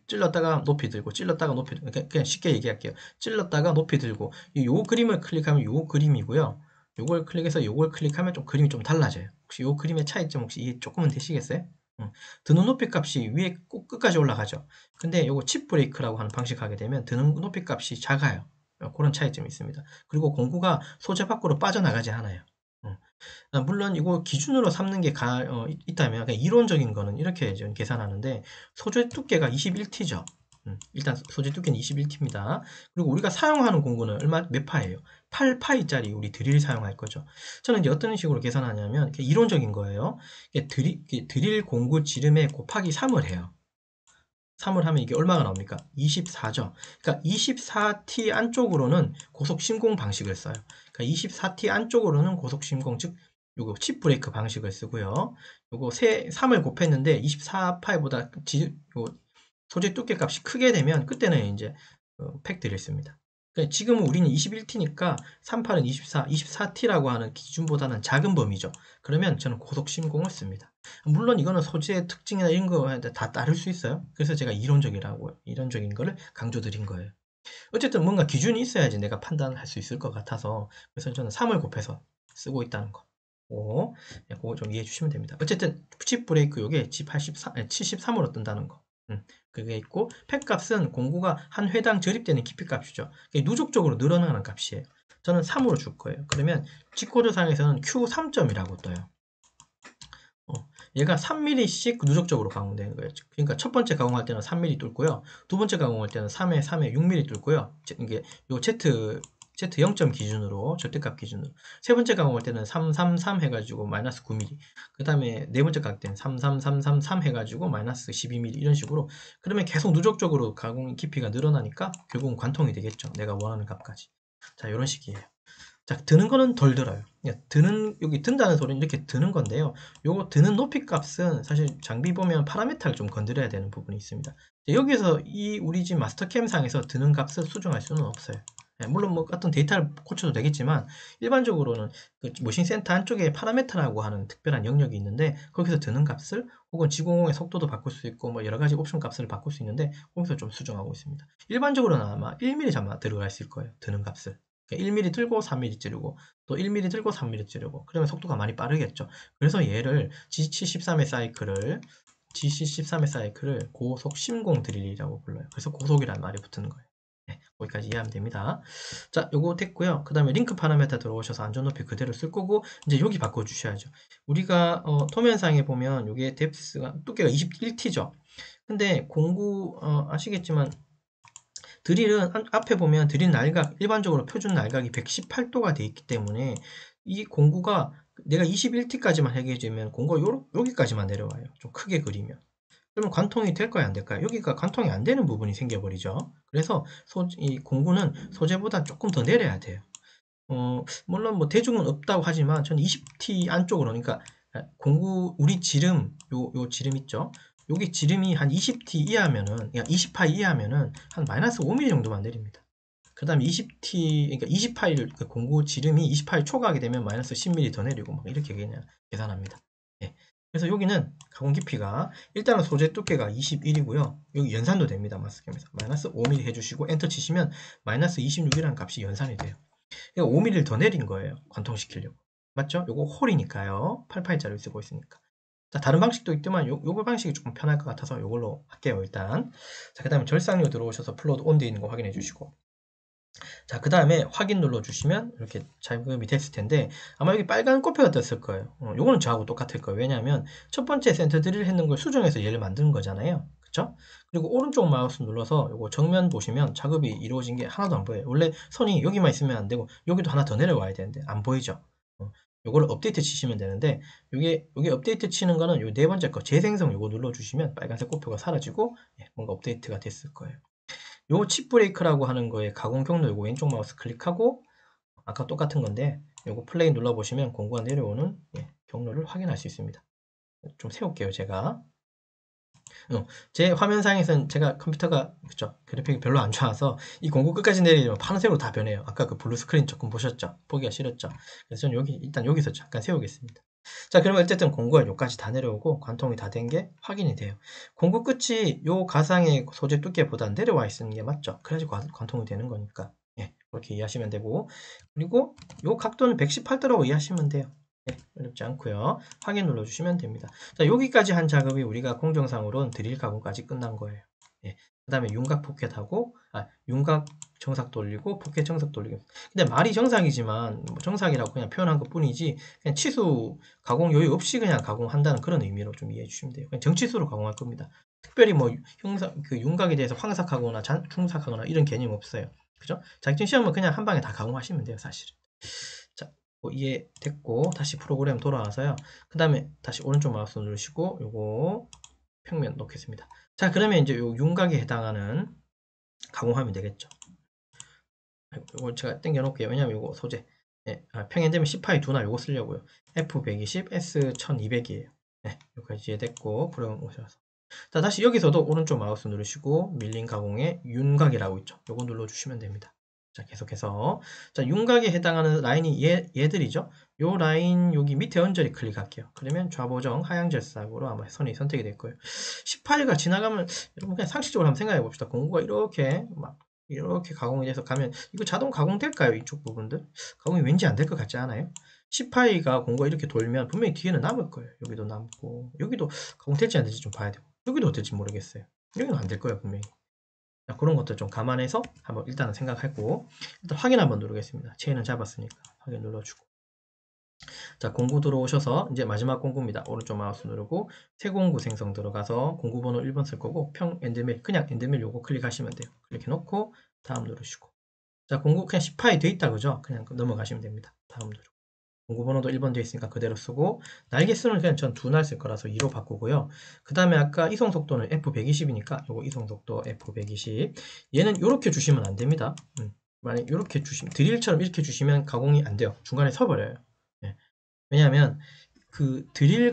찔렀다가 높이 들고 찔렀다가 높이 들고 그냥 쉽게 얘기할게요. 찔렀다가 높이 들고 요 그림을 클릭하면 요 그림이고요. 요걸 클릭해서 요걸 클릭하면 좀 그림이 좀 달라져요. 혹시 요 그림의 차이점 혹시 이해 조금은 되시겠어요? 드는 높이 값이 위에 꼭 끝까지 올라가죠. 근데 요거 칩 브레이크라고 하는 방식 하게 되면 드는 높이 값이 작아요. 그런 차이점이 있습니다. 그리고 공구가 소재 밖으로 빠져나가지 않아요. 물론 이거 기준으로 삼는 게 있다면 그냥 이론적인 거는 이렇게 계산하는데 소재 두께가 21T죠. 일단 소재 두께는 21T입니다. 그리고 우리가 사용하는 공구는 몇 파예요? 8파이짜리 우리 드릴 사용할 거죠. 저는 이제 어떤 식으로 계산하냐면 이론적인 거예요. 드릴 공구 지름에 곱하기 3을 해요. 3을 하면 이게 얼마가 나옵니까? 24죠. 그러니까 24T 안쪽으로는 고속 심공 방식을 써요. 그러니까 24T 안쪽으로는 고속 심공, 즉 요거 칩 브레이크 방식을 쓰고요. 요거 3을 곱했는데 24파이보다 소재 두께 값이 크게 되면 그때는 이제 팩트를 씁니다. 그러니까 지금은 우리는 21T니까 38은 24, 24T라고 하는 기준보다는 작은 범위죠. 그러면 저는 고속 심공을 씁니다. 물론 이거는 소재의 특징이나 이런 거에 다 따를 수 있어요. 그래서 제가 이론적인 거를 강조드린 거예요. 어쨌든 뭔가 기준이 있어야지 내가 판단을 할 수 있을 것 같아서 그래서 저는 3을 곱해서 쓰고 있다는 거. 그거 좀 이해해 주시면 됩니다. 어쨌든 칩 브레이크 요게 G83, 73으로 뜬다는 거. 그게 있고 팩 값은 공구가 한 회당 저립되는 깊이 값이죠. 누적적으로 늘어나는 값이에요. 저는 3으로 줄 거예요. 그러면 G코드상에서는 Q3점이라고 떠요. 얘가 3mm씩 누적적으로 가공되는 거예요. 그러니까 첫 번째 가공할 때는 3mm 뚫고요. 두 번째 가공할 때는 3에 6mm 뚫고요. 이게 요 Z 0점 기준으로 절대값 기준으로 세 번째 가공할 때는 333 해가지고 마이너스 9mm 그 다음에 네 번째 가공 때는 33333 해가지고 마이너스 12mm 이런 식으로 그러면 계속 누적적으로 가공 깊이가 늘어나니까 결국은 관통이 되겠죠. 내가 원하는 값까지. 자, 이런 식이에요. 자, 드는 거는 덜 들어요. 여기 든다는 소리는 이렇게 드는 건데요. 요거 드는 높이 값은 사실 장비 보면 파라메타를 좀 건드려야 되는 부분이 있습니다. 여기서 우리 집 마스터캠 상에서 드는 값을 수정할 수는 없어요. 물론 뭐 같은 데이터를 고쳐도 되겠지만 일반적으로는 그 모싱센터 안쪽에 파라메타라고 하는 특별한 영역이 있는데 거기서 드는 값을 혹은 지공의 속도도 바꿀 수 있고 뭐 여러 가지 옵션 값을 바꿀 수 있는데 거기서 좀 수정하고 있습니다. 일반적으로는 아마 1mm 잠깐 들어가 있을 거예요. 드는 값을. 1mm 들고 3mm 찌르고 또 1mm 들고 3mm 찌르고 그러면 속도가 많이 빠르겠죠. 그래서 얘를 GC13의 사이클을 고속 심공 드릴이라고 불러요. 그래서 고속이라는 말이 붙는 거예요. 네, 거기까지 이해하면 됩니다. 자, 요거 됐고요. 그 다음에 링크 파라메타 들어오셔서 안전 높이 그대로 쓸 거고 이제 여기 바꿔주셔야죠. 우리가 도면상에 보면 요게 뎁스가 두께가 21T죠. 근데 공구 아시겠지만 드릴은 앞에 보면 드릴 날각 일반적으로 표준 날각이 118도가 돼 있기 때문에 이 공구가 내가 21T까지만 하게 되면 공구가 여기까지만 내려와요. 좀 크게 그리면. 그러면 관통이 될까요? 안 될까요? 여기가 관통이 안 되는 부분이 생겨버리죠. 그래서 이 공구는 소재보다 조금 더 내려야 돼요. 물론 뭐 대중은 없다고 하지만 저는 20T 안쪽으로 그러니까 공구 우리 지름 요 지름 있죠? 여기 지름이 한 20T 이하면은 그러니까 20파이 이하면은 한 마이너스 5mm 정도만 내립니다. 그 다음에 20T 그러니까 20파이를 그 공구 지름이 20파이 초과하게 되면 마이너스 10mm 더 내리고 막 이렇게 그냥 계산합니다. 예. 그래서 여기는 가공 깊이가 일단은 소재 두께가 21이고요. 여기 연산도 됩니다. 마스캠에서 마이너스 5mm 해주시고 엔터 치시면 마이너스 26이라는 값이 연산이 돼요. 그러니까 5mm를 더 내린 거예요. 관통시키려고. 맞죠? 요거 홀이니까요. 8파이짜리 쓰고 있으니까. 자, 다른 방식도 있지만 요거 방식이 조금 편할 것 같아서 요걸로 할게요, 일단. 자, 그 다음에 절삭료 들어오셔서 플로드 온 되어 있는 거 확인해 주시고. 자, 그 다음에 확인 눌러주시면 이렇게 작업이 됐을 텐데 아마 여기 빨간 꽃표가 떴을 거예요. 요거는 저하고 똑같을 거예요. 왜냐하면 첫 번째 센터 드릴 했는 걸 수정해서 얘를 만드는 거잖아요. 그쵸? 그리고 오른쪽 마우스 눌러서 요거 정면 보시면 작업이 이루어진 게 하나도 안 보여요. 원래 선이 여기만 있으면 안 되고 여기도 하나 더 내려와야 되는데 안 보이죠? 요거를 업데이트 치시면 되는데 여기 업데이트 치는 거는 요 네 번째 거 재생성 요거 눌러주시면 빨간색 꽃표가 사라지고 뭔가 업데이트가 됐을 거예요. 요 칩 브레이크라고 하는 거에 가공 경로 요거 왼쪽 마우스 클릭하고 아까 똑같은 건데 요거 플레이 눌러보시면 공구가 내려오는 경로를 확인할 수 있습니다. 좀 세울게요 제가. 제 화면상에서는 제가 컴퓨터가 그쵸 그래픽이 별로 안 좋아서 이 공구 끝까지 내리면 파란색으로 다 변해요. 아까 그 블루 스크린 조금 보셨죠? 보기가 싫었죠? 그래서 저는 일단 여기서 잠깐 세우겠습니다. 자, 그러면 어쨌든 공구가 여기까지 다 내려오고 관통이 다 된 게 확인이 돼요. 공구 끝이 요 가상의 소재 두께보다 내려와 있는 게 맞죠? 그래야지 관통이 되는 거니까. 그렇게 이해하시면 되고, 그리고 요 각도는 118도라고 이해하시면 돼요. 어렵지 않고요. 확인 눌러주시면 됩니다. 자, 여기까지 한 작업이 우리가 공정상으로는 드릴 가공까지 끝난 거예요. 그 다음에 윤곽 포켓하고, 윤곽 정삭 돌리고, 포켓 정삭 돌리고. 근데 말이 정삭이지만, 뭐 정삭이라고 그냥 표현한 것 뿐이지, 그냥 치수 가공 여유 없이 그냥 가공한다는 그런 의미로 좀 이해해 주시면 돼요. 그냥 정치수로 가공할 겁니다. 특별히 뭐, 그 윤곽에 대해서 황삭하거나 중삭하거나 이런 개념 없어요. 그죠? 자격증 시험은 그냥 한 방에 다 가공하시면 돼요, 사실은. 자, 이해됐고 다시 프로그램 돌아와서요. 그 다음에 다시 오른쪽 마우스 누르시고 요거 평면 놓겠습니다. 자, 그러면 이제 요 윤곽에 해당하는 가공하면 되겠죠. 이거 제가 당겨 놓을게요. 왜냐면 요거 소재 평행되면 10파이 두나 요거 쓰려고요. F120, S1200이에요. 여기까지 이해됐고 프로그램 오셔서 자, 다시 여기서도 오른쪽 마우스 누르시고 밀린 가공에 윤곽이라고 있죠. 요거 눌러주시면 됩니다. 자, 계속해서 자, 윤곽에 해당하는 라인이 얘들이죠. 요 라인 여기 밑에 언저리 클릭할게요. 그러면 좌보정 하향절삭으로 아마 선이 선택이 될 거예요. 18가 지나가면 여러분 그냥 상식적으로 한번 생각해 봅시다. 공구가 이렇게 막 이렇게 가공이 돼서 가면 이거 자동 가공될까요? 이쪽 부분들? 가공이 왠지 안 될 것 같지 않아요? 10파이가 공구가 이렇게 돌면 분명히 뒤에는 남을 거예요. 여기도 남고 여기도 가공될지 안 될지 좀 봐야 되고 여기도 어떨지 모르겠어요. 여기는 안 될 거예요, 분명히. 자, 그런 것들 좀 감안해서 한번 일단은 생각하고 일단 확인 한번 누르겠습니다. 체인은 잡았으니까 확인 눌러주고 자, 공구 들어오셔서 이제 마지막 공구입니다. 오른쪽 마우스 누르고 새 공구 생성 들어가서 공구 번호 1번 쓸 거고 평 엔드밀 그냥 엔드밀 요거 클릭하시면 돼요. 클릭해 놓고 다음 누르시고 자, 공구 그냥 10파이 돼 있다 그죠? 그냥 넘어가시면 됩니다. 다음 누르고 공구 번호도 1번 되어 있으니까 그대로 쓰고 날개 수는 그냥 전 2날 쓸 거라서 2로 바꾸고요. 그 다음에 아까 이송 속도는 F120이니까 요거 이송 속도 F120 얘는 이렇게 주시면 안 됩니다. 만약 이렇게 주시면 드릴처럼 이렇게 주시면 가공이 안 돼요. 중간에 서버려요. 왜냐하면 그 드릴은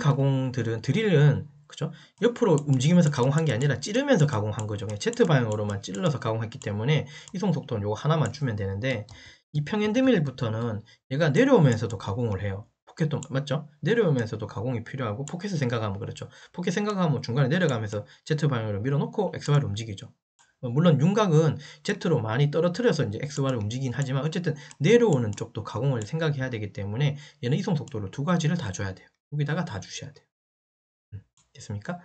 그죠? 옆으로 움직이면서 가공한 게 아니라 찌르면서 가공한 거죠. 그냥 Z 방향으로만 찔러서 가공했기 때문에 이송 속도는 요거 하나만 주면 되는데 이 평엔드밀부터는 얘가 내려오면서도 가공을 해요. 포켓도 맞죠? 내려오면서도 가공이 필요하고 포켓을 생각하면 그렇죠. 포켓 생각하면 중간에 내려가면서 Z 방향으로 밀어놓고 XY로 움직이죠. 물론 윤곽은 Z로 많이 떨어뜨려서 이제 XY를 움직이긴 하지만 어쨌든 내려오는 쪽도 가공을 생각해야 되기 때문에 얘는 이송 속도를 두 가지를 다 줘야 돼요. 여기다가 다 주셔야 돼요. 됐습니까?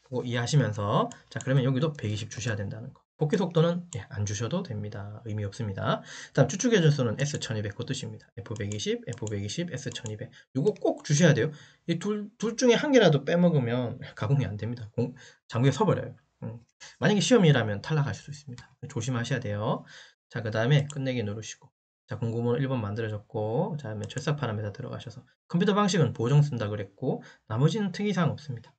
그거 이해하시면서 자, 그러면 여기도 120 주셔야 된다는 거. 복귀 속도는 안 주셔도 됩니다. 의미 없습니다. 다음 추측의 전수는 S1200 그 뜻입니다. F120, F120, S1200 이거 꼭 주셔야 돼요. 이 둘 중에 한 개라도 빼먹으면 가공이 안 됩니다. 장구에 서버려요. 만약에 시험이라면 탈락할 수 있습니다. 조심하셔야 돼요. 자, 그 다음에 끝내기 누르시고 자, 공구번호 1번 만들어졌고 자, 다음에 철사 파라미터 들어가셔서 컴퓨터 방식은 보정 쓴다 그랬고 나머지는 특이사항 없습니다.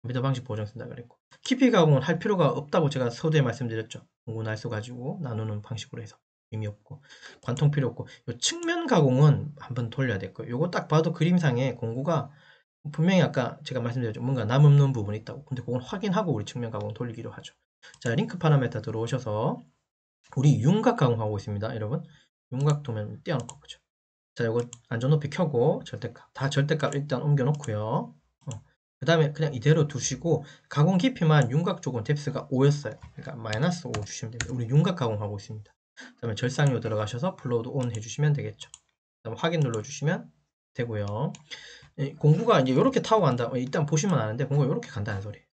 컴퓨터 방식 보정 쓴다 그랬고 키피 가공을 할 필요가 없다고 제가 서두에 말씀드렸죠. 공구 날수 가지고 나누는 방식으로 해서 의미 없고 관통 필요 없고 요 측면 가공은 한번 돌려야 될 거예요. 요거 딱 봐도 그림상에 공구가 분명히 아까 제가 말씀드렸죠. 뭔가 남없는 부분이 있다고. 근데 그건 확인하고 우리 측면 가공 돌리기로 하죠. 자, 링크 파라메터 들어오셔서 우리 윤곽 가공하고 있습니다. 여러분 윤곽 도면 띄워놓고 보죠. 자, 이거 안전 높이 켜고 절대값 다 절대값 일단 옮겨 놓고요. 그 다음에 그냥 이대로 두시고 가공 깊이만 윤곽 쪽은 뎁스가 5였어요. 그러니까 마이너스 5 주시면 됩니다. 우리 윤곽 가공하고 있습니다. 그 다음에 절상료 들어가셔서 플로우드 온 해주시면 되겠죠. 그 다음에 확인 눌러주시면 되고요. 공구가 이제 이렇게 타고 간다. 일단 보시면 아는데 공구가 이렇게 간다는 소리예요.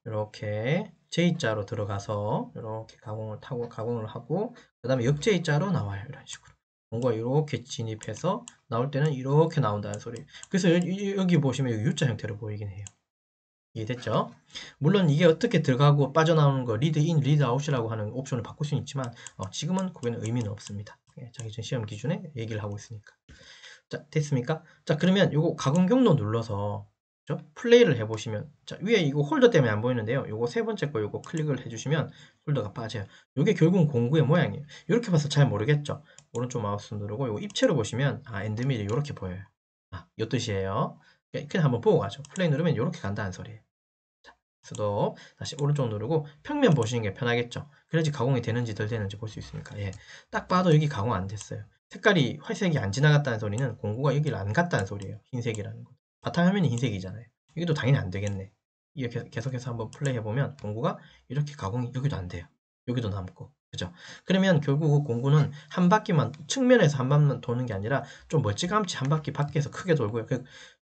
이렇게 J자로 들어가서 이렇게 가공을 하고 그 다음에 역J자로 나와요. 이런 식으로. 공구가 이렇게 진입해서 나올 때는 이렇게 나온다는 소리. 그래서 여기 보시면 U자 형태로 보이긴 해요. 이해됐죠? 물론 이게 어떻게 들어가고 빠져나오는 거 리드 인, 리드 아웃이라고 하는 옵션을 바꿀 수는 있지만 지금은 그거는 의미는 없습니다. 자기 전 시험 기준에 얘기를 하고 있으니까. 자, 됐습니까? 자, 그러면 요거 가공 경로 눌러서 플레이를 해보시면 자, 위에 이거 홀더 때문에 안 보이는데요. 요거 세 번째 거 요거 클릭을 해주시면 홀더가 빠져요. 요게 결국은 공구의 모양이에요. 이렇게 봐서 잘 모르겠죠? 오른쪽 마우스 누르고 요거 입체로 보시면 엔드밀이 이렇게 보여요. 요 뜻이에요. 그냥 한번 보고 가죠. 플레이 누르면 이렇게 간다는 소리예요. 스톱 다시 오른쪽 누르고 평면 보시는 게 편하겠죠. 그래야지 가공이 되는지 덜 되는지 볼 수 있으니까. 예. 딱 봐도 여기 가공 안 됐어요. 색깔이 회색이 안 지나갔다는 소리는 공구가 여기를 안 갔다는 소리예요. 흰색이라는 거. 바탕화면이 흰색이잖아요. 여기도 당연히 안 되겠네. 이렇게 계속해서 한번 플레이 해보면 공구가 이렇게 가공이 여기도 안 돼요. 여기도 남고. 그죠? 그러면 결국 공구는 한 바퀴만 측면에서 한 번만 도는 게 아니라 좀 멀찌감치 한 바퀴 밖에서 크게 돌고요.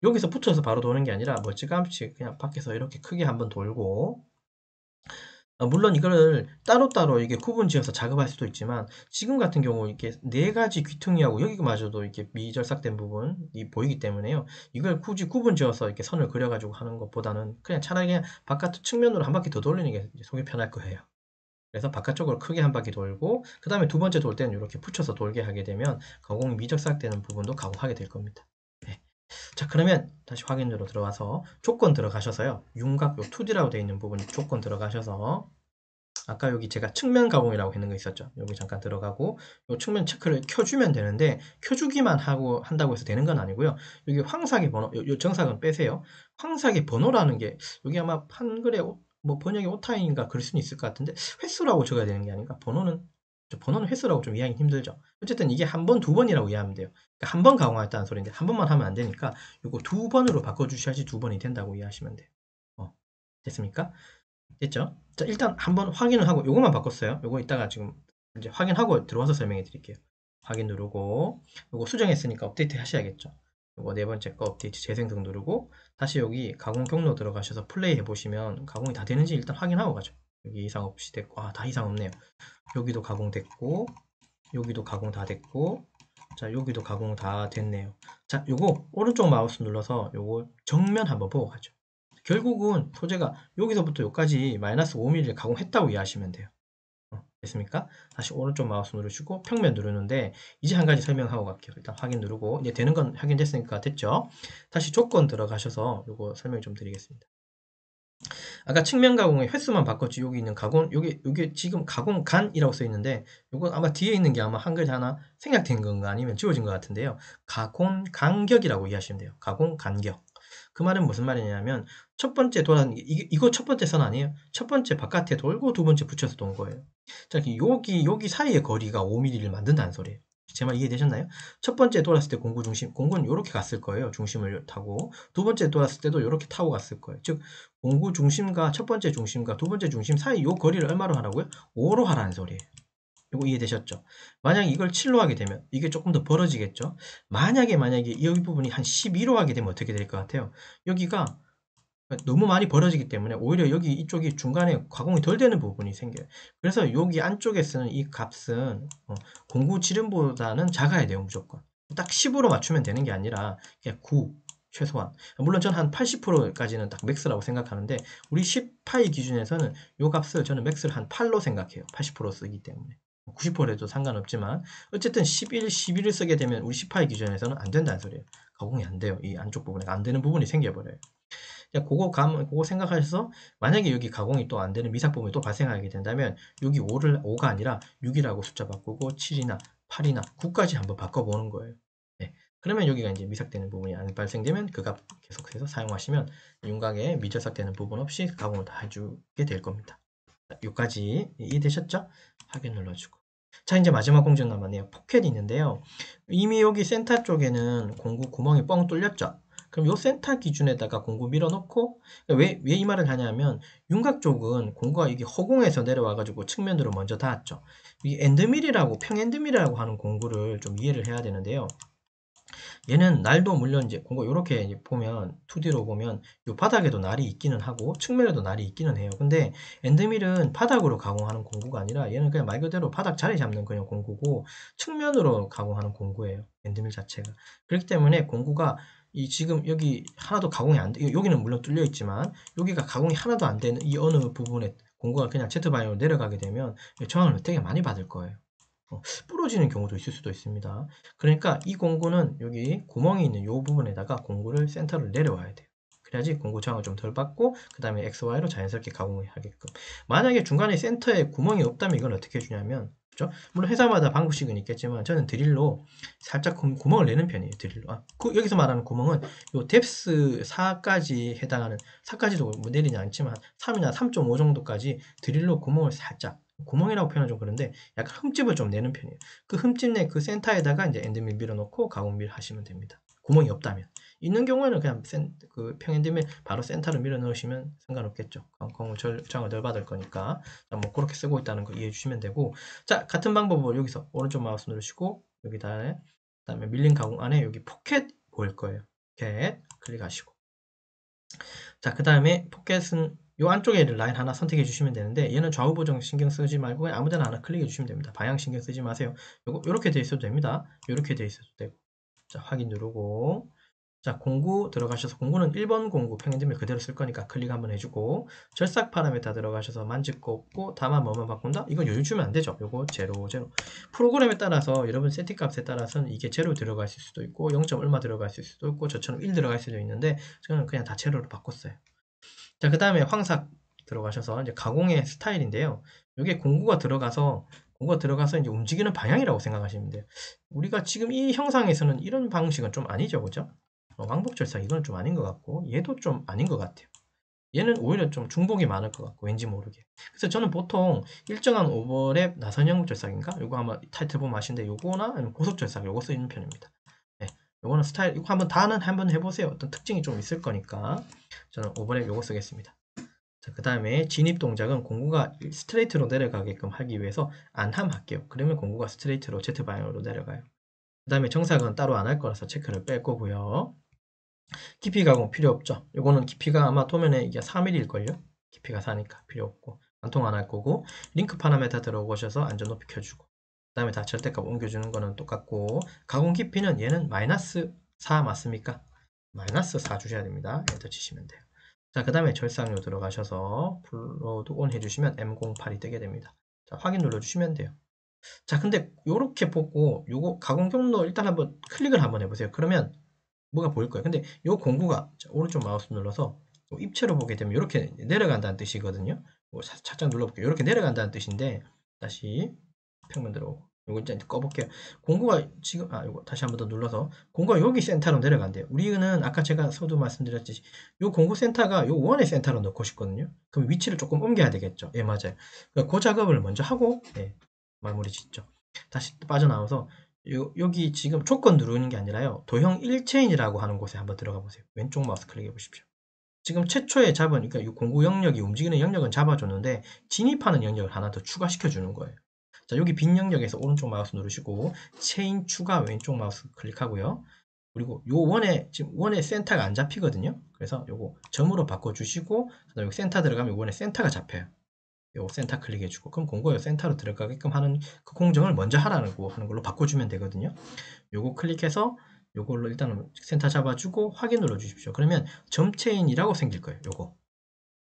여기서 붙어서 바로 도는 게 아니라 멀찌감치 그냥 밖에서 이렇게 크게 한번 돌고 물론 이거를 따로따로 이게 구분 지어서 작업할 수도 있지만 지금 같은 경우 이렇게 네 가지 귀퉁이하고 여기마저도 이렇게 미절삭된 부분이 보이기 때문에요. 이걸 굳이 구분 지어서 이렇게 선을 그려가지고 하는 것보다는 그냥 차라리 그냥 바깥 측면으로 한 바퀴 더 돌리는 게 속이 편할 거예요. 그래서 바깥쪽으로 크게 한 바퀴 돌고 그 다음에 두 번째 돌 때는 이렇게 붙여서 돌게 하게 되면 가공이 미적삭되는 부분도 가공하게 될 겁니다. 네. 자, 그러면 다시 확인으로 들어와서 조건 들어가셔서요. 윤곽 요 2D라고 되어 있는 부분 조건 들어가셔서 아까 여기 제가 측면 가공이라고 했는 거 있었죠. 여기 잠깐 들어가고 요 측면 체크를 켜주면 되는데 켜주기만 하고 한다고 해서 되는 건 아니고요. 여기 황사기 번호, 요 정사근 빼세요. 황사기 번호라는 게 여기 아마 한글에 뭐 번역이 오타인가 그럴 수는 있을 것 같은데 횟수라고 적어야 되는 게 아닌가? 번호는 횟수라고 좀 이해하기 힘들죠. 어쨌든 이게 한 번, 두 번이라고 이해하면 돼요. 그러니까 한 번 가공했다는 소리인데 한 번만 하면 안 되니까 이거 두 번으로 바꿔주셔야지 두 번이 된다고 이해하시면 돼요. 됐습니까? 됐죠? 자, 일단 한번 확인을 하고 요것만 바꿨어요. 요거 이따가 지금 이제 확인하고 들어와서 설명해 드릴게요. 확인 누르고 요거 수정했으니까 업데이트 하셔야겠죠. 요거 네 번째 거 업데이트 재생성 누르고 다시 여기 가공 경로 들어가셔서 플레이 해보시면 가공이 다 되는지 일단 확인하고 가죠. 여기 이상 없이 됐고 다 이상 없네요. 여기도 가공됐고 여기도 가공 다 됐고 자 여기도 가공 다 됐네요. 자 요거 오른쪽 마우스 눌러서 요거 정면 한번 보고 가죠. 결국은 소재가 여기서부터 여기까지 마이너스 5mm를 가공했다고 이해하시면 돼요. 됐습니까? 다시 오른쪽 마우스 누르시고 평면 누르는데 이제 한 가지 설명하고 갈게요. 일단 확인 누르고 이제 되는 건 확인됐으니까 됐죠? 다시 조건 들어가셔서 이거 설명 좀 드리겠습니다. 아까 측면 가공의 횟수만 바꿨지 여기 있는 가공 여기 지금 가공 간이라고 써 있는데 이거 아마 뒤에 있는 게 아마 한 글자 하나 생략된 건가 아니면 지워진 것 같은데요. 가공 간격이라고 이해하시면 돼요. 가공 간격. 그 말은 무슨 말이냐면 첫 번째 돌았는 게 이거 첫 번째 선 아니에요? 첫 번째 바깥에 돌고 두 번째 붙여서 돈 거예요. 자, 여기 사이의 거리가 5mm를 만든다는 소리예요. 제 말 이해되셨나요? 첫 번째 돌았을 때 공구 중심, 공구는 이렇게 갔을 거예요. 중심을 타고. 두 번째 돌았을 때도 이렇게 타고 갔을 거예요. 즉, 공구 중심과 첫 번째 중심과 두 번째 중심 사이 이 거리를 얼마로 하라고요? 5로 하라는 소리예요. 이거 이해되셨죠? 만약에 이걸 7로 하게 되면 이게 조금 더 벌어지겠죠? 만약에 여기 부분이 한 12로 하게 되면 어떻게 될 것 같아요? 여기가 너무 많이 벌어지기 때문에 오히려 여기 이쪽이 중간에 가공이 덜 되는 부분이 생겨요. 그래서 여기 안쪽에 쓰는 이 값은 공구 지름보다는 작아야 돼요, 무조건. 딱 10으로 맞추면 되는 게 아니라 그냥 9 최소한. 물론 저는 한 80%까지는 딱 맥스라고 생각하는데 우리 10파이 기준에서는 이 값을 저는 맥스를 한 8로 생각해요. 80% 쓰기 때문에. 90%에도 상관없지만 어쨌든 11, 11을 쓰게 되면 우리 10파이 기준에서는 안 된다는 소리예요. 가공이 안 돼요. 이 안쪽 부분에 안 되는 부분이 생겨버려요. 그거 생각하셔서 만약에 여기 가공이 또 안 되는 미삭 부분이 또 발생하게 된다면 여기 5가 아니라 6이라고 숫자 바꾸고 7이나 8이나 9까지 한번 바꿔보는 거예요. 네. 그러면 여기가 이제 미삭되는 부분이 안 발생되면 그 값 계속해서 사용하시면 윤곽에 미절삭되는 부분 없이 가공을 다 해주게 될 겁니다. 여기까지 이해되셨죠? 확인 눌러주고. 자, 이제 마지막 공정 남았네요. 포켓이 있는데요. 이미 여기 센터 쪽에는 공구 구멍이 뻥 뚫렸죠? 그럼 요 센터 기준에다가 공구 밀어넣고, 왜 이 말을 하냐면, 윤곽 쪽은 공구가 이게 허공에서 내려와가지고 측면으로 먼저 닿았죠. 이 엔드밀이라고, 평엔드밀이라고 하는 공구를 좀 이해를 해야 되는데요. 얘는 날도 물론 이제 공고 이렇게 보면 2D로 보면 요 바닥에도 날이 있기는 하고 측면에도 날이 있기는 해요. 근데 엔드밀은 바닥으로 가공하는 공구가 아니라 얘는 그냥 말 그대로 바닥 자리 잡는 그냥 공구고 측면으로 가공하는 공구예요. 엔드밀 자체가. 그렇기 때문에 공구가 이 지금 여기 하나도 가공이 안 돼. 여기는 물론 뚫려 있지만 여기가 가공이 하나도 안 되는 이 어느 부분에 공구가 그냥 Z 방향으로 내려가게 되면 저항을 되게 많이 받을 거예요. 부러지는 경우도 있을 수도 있습니다. 그러니까 이 공구는 여기 구멍이 있는 이 부분에다가 공구를 센터를 내려와야 돼요. 그래야지 공구 저항을 좀 덜 받고 그 다음에 XY로 자연스럽게 가공을 하게끔. 만약에 중간에 센터에 구멍이 없다면 이걸 어떻게 해주냐면, 그죠? 물론 회사마다 방법식은 있겠지만 저는 드릴로 살짝 구멍을 내는 편이에요. 드릴로. 여기서 말하는 구멍은 요 뎁스 4까지 해당하는 4까지도 뭐 내리지 않지만 3이나 3.5 정도까지 드릴로 구멍을 살짝, 구멍이라고 표현은 좀 그런데 약간 흠집을 좀 내는 편이에요. 그 흠집 내 그 센터에다가 이제 엔드밀 밀어넣고 가공밀 하시면 됩니다. 구멍이 없다면. 있는 경우에는 그냥 그 평엔드밀 바로 센터를 밀어 넣으시면 상관없겠죠. 공을 저항을 덜 받을 거니까. 뭐 그렇게 쓰고 있다는 거 이해해 주시면 되고. 자, 같은 방법으로 여기서 오른쪽 마우스 누르시고 여기다 그다음에 밀린 가공 안에 여기 포켓 보일 거예요. 포켓 클릭하시고. 자, 그 다음에 포켓은 요 안쪽에 라인 하나 선택해 주시면 되는데 얘는 좌우 보정 신경 쓰지 말고 아무 데나 하나 클릭해 주시면 됩니다. 방향 신경 쓰지 마세요. 요렇게 돼 있어도 됩니다. 요렇게 돼 있어도 되고. 자, 확인 누르고. 자, 공구 들어가셔서 공구는 1번 공구 평행됨을 그대로 쓸 거니까 클릭 한번 해주고 절삭 파라메타 들어가셔서 만질 거 없고 다만 뭐만 바꾼다? 이건 여유 주면 안 되죠. 요거 제로 프로그램에 따라서 여러분 세팅 값에 따라서는 이게 제로 들어갈 수도 있고 0. 얼마 들어갈 수도 있고 저처럼 1 들어갈 수도 있는데 저는 그냥 다 제로로 바꿨어요. 자, 그 다음에 황삭 들어가셔서 이제 가공의 스타일인데요. 이게 공구가 들어가서 이제 움직이는 방향이라고 생각하시면 돼요. 우리가 지금 이 형상에서는 이런 방식은 좀 아니죠, 그죠? 왕복 절삭 이건 좀 아닌 것 같고 얘도 좀 아닌 것 같아요. 얘는 오히려 좀 중복이 많을 것 같고 왠지 모르게. 그래서 저는 보통 일정한 오버랩 나선형 절삭인가? 요거 아마 타이틀 보면 아시는데 요거나 아니면 고속 절삭 요거 쓰는 편입니다. 네, 요거는 스타일 이거 한번 해보세요. 어떤 특징이 좀 있을 거니까 저는 오버랩 요거 쓰겠습니다. 자, 그 다음에 진입 동작은 공구가 스트레이트로 내려가게끔 하기 위해서 안함 할게요. 그러면 공구가 스트레이트로 Z 방향으로 내려가요. 그 다음에 정삭은 따로 안 할 거라서 체크를 뺄 거고요. 깊이 가공 필요 없죠. 요거는 깊이가 아마 도면에 이게 4mm일걸요? 깊이가 4니까 필요 없고 관통 안 할 거고 링크 파라메타 들어오셔서 안전 높이 켜주고 그 다음에 다 절대값 옮겨주는 거는 똑같고 가공 깊이는 얘는 마이너스 4 맞습니까? 마이너스 4 주셔야 됩니다. 엔터 치시면 돼요. 자, 그 다음에 절삭료 들어가셔서 플로드 온 해주시면 M08이 뜨게 됩니다. 자, 확인 눌러주시면 돼요. 자, 근데 요렇게 보고 요거 가공 경로 일단 한번 클릭을 한번 해보세요. 그러면 뭐가 보일 거예요. 근데 요 공구가 오른쪽 마우스 눌러서 입체로 보게 되면 이렇게 내려간다는 뜻이거든요. 살짝 눌러볼게요. 이렇게 내려간다는 뜻인데 다시 평면 들어오고 요거 이제 꺼볼게요. 공구가 지금 요거 다시 한번 더 눌러서 공구가 여기 센터로 내려간대요. 우리는 아까 제가 서두 말씀드렸듯이 요 공구 센터가 요 원의 센터로 넣고 싶거든요. 그럼 위치를 조금 옮겨야 되겠죠. 예, 맞아요. 그 작업을 먼저 하고 마무리 짓죠. 다시 빠져나와서 여기 지금 조건 누르는 게 아니라요. 도형 1체인이라고 하는 곳에 한번 들어가 보세요. 왼쪽 마우스 클릭해 보십시오. 지금 최초에 잡은, 그러니까 이 공구 영역이 움직이는 영역은 잡아줬는데 진입하는 영역을 하나 더 추가시켜 주는 거예요. 자, 여기 빈 영역에서 오른쪽 마우스 누르시고 체인 추가 왼쪽 마우스 클릭하고요. 그리고 요 지금 원의 센터가 안 잡히거든요. 그래서 요거 점으로 바꿔주시고 그다음에 센터 들어가면 원의 센터가 잡혀요. 요 센터 클릭해주고 그럼 공고요 센터로 들어가게끔 하는 그 공정을 먼저 하는 걸로 바꿔주면 되거든요. 요거 클릭해서 요걸로 일단은 센터 잡아주고 확인 눌러주십시오. 그러면 점체인이라고 생길 거예요. 요거.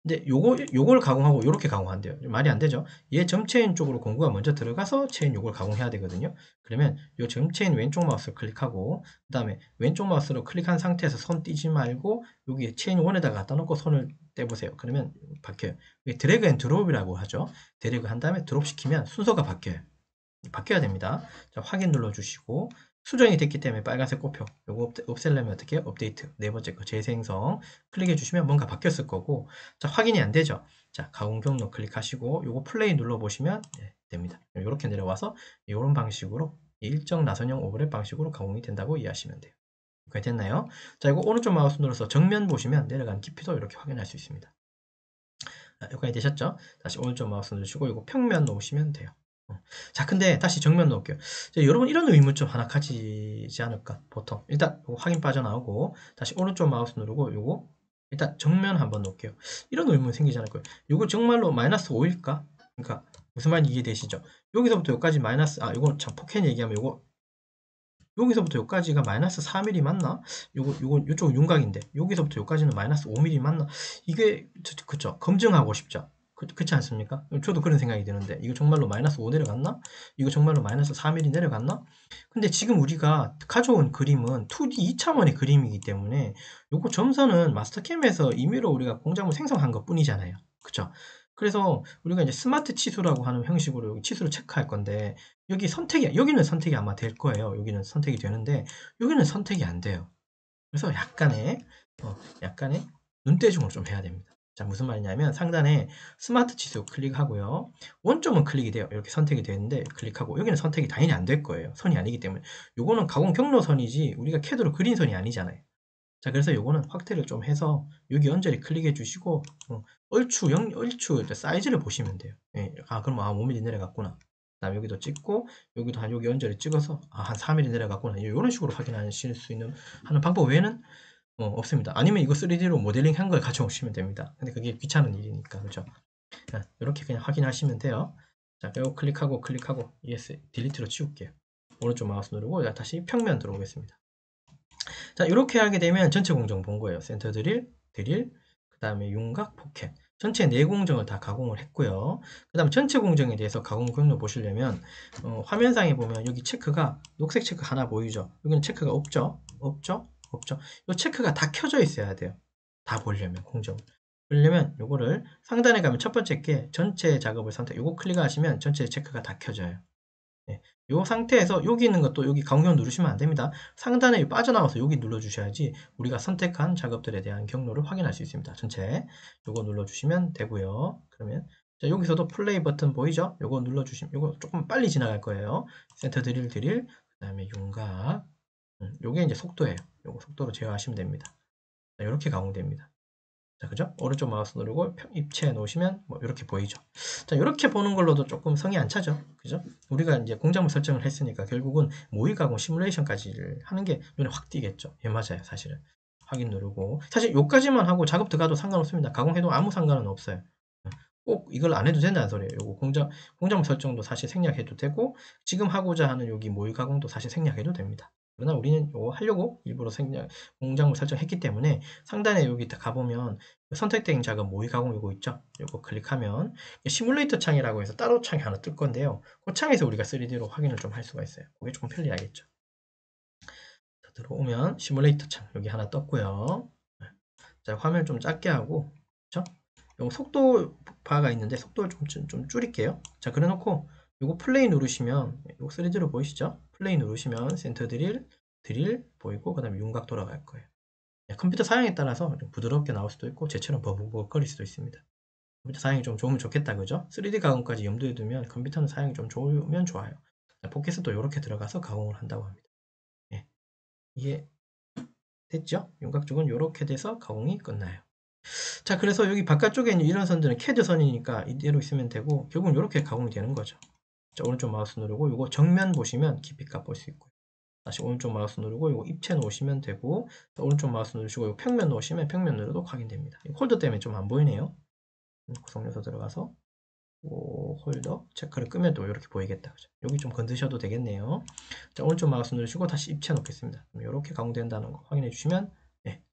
근데 요걸 가공하고 요렇게 가공한대요. 말이 안 되죠. 얘 점체인 쪽으로 공구가 먼저 들어가서 체인 요걸 가공해야 되거든요. 그러면 요 점체인 왼쪽 마우스 클릭하고 그 다음에 왼쪽 마우스로 클릭한 상태에서 손 띄지 말고 여기 체인 1에다가 갖다 놓고 손을 떼보세요. 그러면 바뀌어요. 이게 드래그 앤 드롭이라고 하죠. 드래그 한 다음에 드롭 시키면 순서가 바뀌어요. 바뀌어야 됩니다. 자, 확인 눌러주시고 수정이 됐기 때문에 빨간색 꽃표 요거 없애려면 어떻게 해요? 업데이트 네 번째 거 재생성 클릭해 주시면 뭔가 바뀌었을 거고 자 확인이 안 되죠. 자 가공 경로 클릭하시고 요거 플레이 눌러 보시면 됩니다. 이렇게 내려와서 이런 방식으로 일정 나선형 오버랩 방식으로 가공이 된다고 이해하시면 돼요. 여기까지 됐나요? 자 이거 오른쪽 마우스 눌러서 정면 보시면 내려간 깊이도 이렇게 확인할 수 있습니다. 자, 여기까지 되셨죠? 다시 오른쪽 마우스 누르시고 이거 평면 놓으시면 돼요. 자, 근데 다시 정면 놓을게요. 자, 여러분 이런 의문점 하나 가지지 않을까? 보통 일단 요거 확인 빠져나오고 다시 오른쪽 마우스 누르고 요거 일단 정면 한번 놓을게요. 이런 의문 생기지 않을 거예요. 요거 정말로 마이너스 5일까? 그러니까 무슨 말인지 이해되시죠? 여기서부터 여기까지 마이너스, 요거 참 폭행 얘기하면 요거 여기서부터 여기까지가 마이너스 4mm 맞나? 요거 요쪽 윤곽인데 여기서부터 여기까지는 마이너스 5mm 맞나? 이게 그쵸? 검증하고 싶죠? 그렇지 않습니까? 저도 그런 생각이 드는데 이거 정말로 마이너스 5 내려갔나? 이거 정말로 마이너스 4mm 내려갔나? 근데 지금 우리가 가져온 그림은 2D 2차원의 그림이기 때문에 요거 점선은 마스터캠에서 임의로 우리가 공작물 생성한 것 뿐이잖아요. 그쵸? 그래서 우리가 이제 스마트 치수라고 하는 형식으로 여기 치수를 체크할 건데 여기는 선택이 아마 될 거예요. 여기는 선택이 되는데 여기는 선택이 안 돼요. 그래서 약간의 눈대중을 좀 해야 됩니다. 자, 무슨 말이냐면 상단에 스마트 치수 클릭하고요. 원점은 클릭이 돼요. 이렇게 선택이 되는데 클릭하고 여기는 선택이 당연히 안 될 거예요. 선이 아니기 때문에. 요거는 가공 경로선이지 우리가 캐드로 그린 선이 아니잖아요. 자, 그래서 요거는 확대를 좀 해서 여기 언저리 클릭해 주시고 얼추 사이즈를 보시면 돼요. 예, 그럼 5mm 내려갔구나. 그다음 여기도 찍고 여기도 여기 언저리 찍어서 한 4mm 내려갔구나. 이런 식으로 확인하실 수 있는 하는 방법 외에는 없습니다. 아니면 이거 3D로 모델링 한 걸 가져오시면 됩니다. 근데 그게 귀찮은 일이니까 그죠? 이렇게 그냥 확인하시면 돼요. 자, 이거 클릭하고 ES 딜리트로 치울게요. 오른쪽 마우스 누르고 다시 평면 들어오겠습니다. 자, 이렇게 하게 되면 전체 공정 본 거예요. 센터 드릴, 그 다음에 윤곽, 포켓. 전체 네 공정을 다 가공을 했고요. 그 다음 전체 공정에 대해서 가공 경로 보시려면 화면상에 보면 여기 체크가 녹색 체크 하나 보이죠? 여기는 체크가 없죠? 없죠? 이 체크가 다 켜져 있어야 돼요. 다 보려면 공정. 그러려면 요거를 상단에 가면 첫 번째 게 전체 작업을 선택. 요거 클릭하시면 전체 체크가 다 켜져요. 네. 이 상태에서 여기 있는 것도 여기 가공경 누르시면 안 됩니다. 상단에 빠져나와서 여기 눌러주셔야지 우리가 선택한 작업들에 대한 경로를 확인할 수 있습니다. 전체 요거 눌러주시면 되고요. 그러면 자, 여기서도 플레이 버튼 보이죠? 요거 눌러주시면 요거 조금 빨리 지나갈 거예요. 센터 드릴, 그 다음에 윤곽 요게 이제 속도예요. 요거 속도로 제어하시면 됩니다. 자, 이렇게 가공됩니다. 자, 그죠? 오른쪽 마우스 누르고 입체해 놓으시면 뭐 이렇게 보이죠. 자, 이렇게 보는 걸로도 조금 성이 안 차죠. 그죠? 우리가 이제 공작물 설정을 했으니까 결국은 모의 가공 시뮬레이션까지를 하는 게 눈에 확 띄겠죠. 예, 맞아요. 사실은. 확인 누르고. 사실 요까지만 하고 작업 들어가도 상관없습니다. 가공해도 아무 상관은 없어요. 꼭 이걸 안 해도 된다는 소리예요. 요거 공작물 설정도 사실 생략해도 되고 지금 하고자 하는 여기 모의 가공도 사실 생략해도 됩니다. 그러나 우리는 이거 하려고 일부러 공작물 설정했기 때문에 상단에 여기 가보면 선택된 작업 모의 가공 요거 있죠? 요거 클릭하면 시뮬레이터 창이라고 해서 따로 창이 하나 뜰 건데요. 그 창에서 우리가 3D로 확인을 좀 할 수가 있어요. 그게 조금 편리하겠죠. 자, 들어오면 시뮬레이터 창 여기 하나 떴고요. 자, 화면 좀 작게 하고 그렇죠? 요 속도 바가 있는데 속도를 좀 줄일게요. 자, 그래 놓고 요거 플레이 누르시면 요거 3D로 보이시죠? 플레이 누르시면 센터 드릴 보이고 그 다음에 윤곽 돌아갈 거예요. 컴퓨터 사양에 따라서 좀 부드럽게 나올 수도 있고 쟤처럼 버벅거릴 수도 있습니다. 컴퓨터 사양이 좀 좋으면 좋겠다 그죠? 3D 가공까지 염두에 두면 컴퓨터는 사양이 좀 좋으면 좋아요. 포켓도 이렇게 들어가서 가공을 한다고 합니다. 예, 이게 됐죠? 윤곽 쪽은 이렇게 돼서 가공이 끝나요. 자, 그래서 여기 바깥쪽에 있는 이런 선들은 캐드 선이니까 이대로 있으면 되고 결국은 이렇게 가공이 되는 거죠. 자, 오른쪽 마우스 누르고 이거 정면 보시면 깊이값 볼 수 있고요. 다시 오른쪽 마우스 누르고 이거 입체 놓으시면 되고 오른쪽 마우스 누르시고 이거 평면 놓으시면 평면 누르도 확인됩니다. 홀더 때문에 좀 안 보이네요. 구성 요소 들어가서 홀더 체크를 끄면 또 이렇게 보이겠다. 그죠? 여기 좀 건드셔도 되겠네요. 자, 오른쪽 마우스 누르시고 다시 입체 놓겠습니다. 이렇게 가공된다는 거 확인해 주시면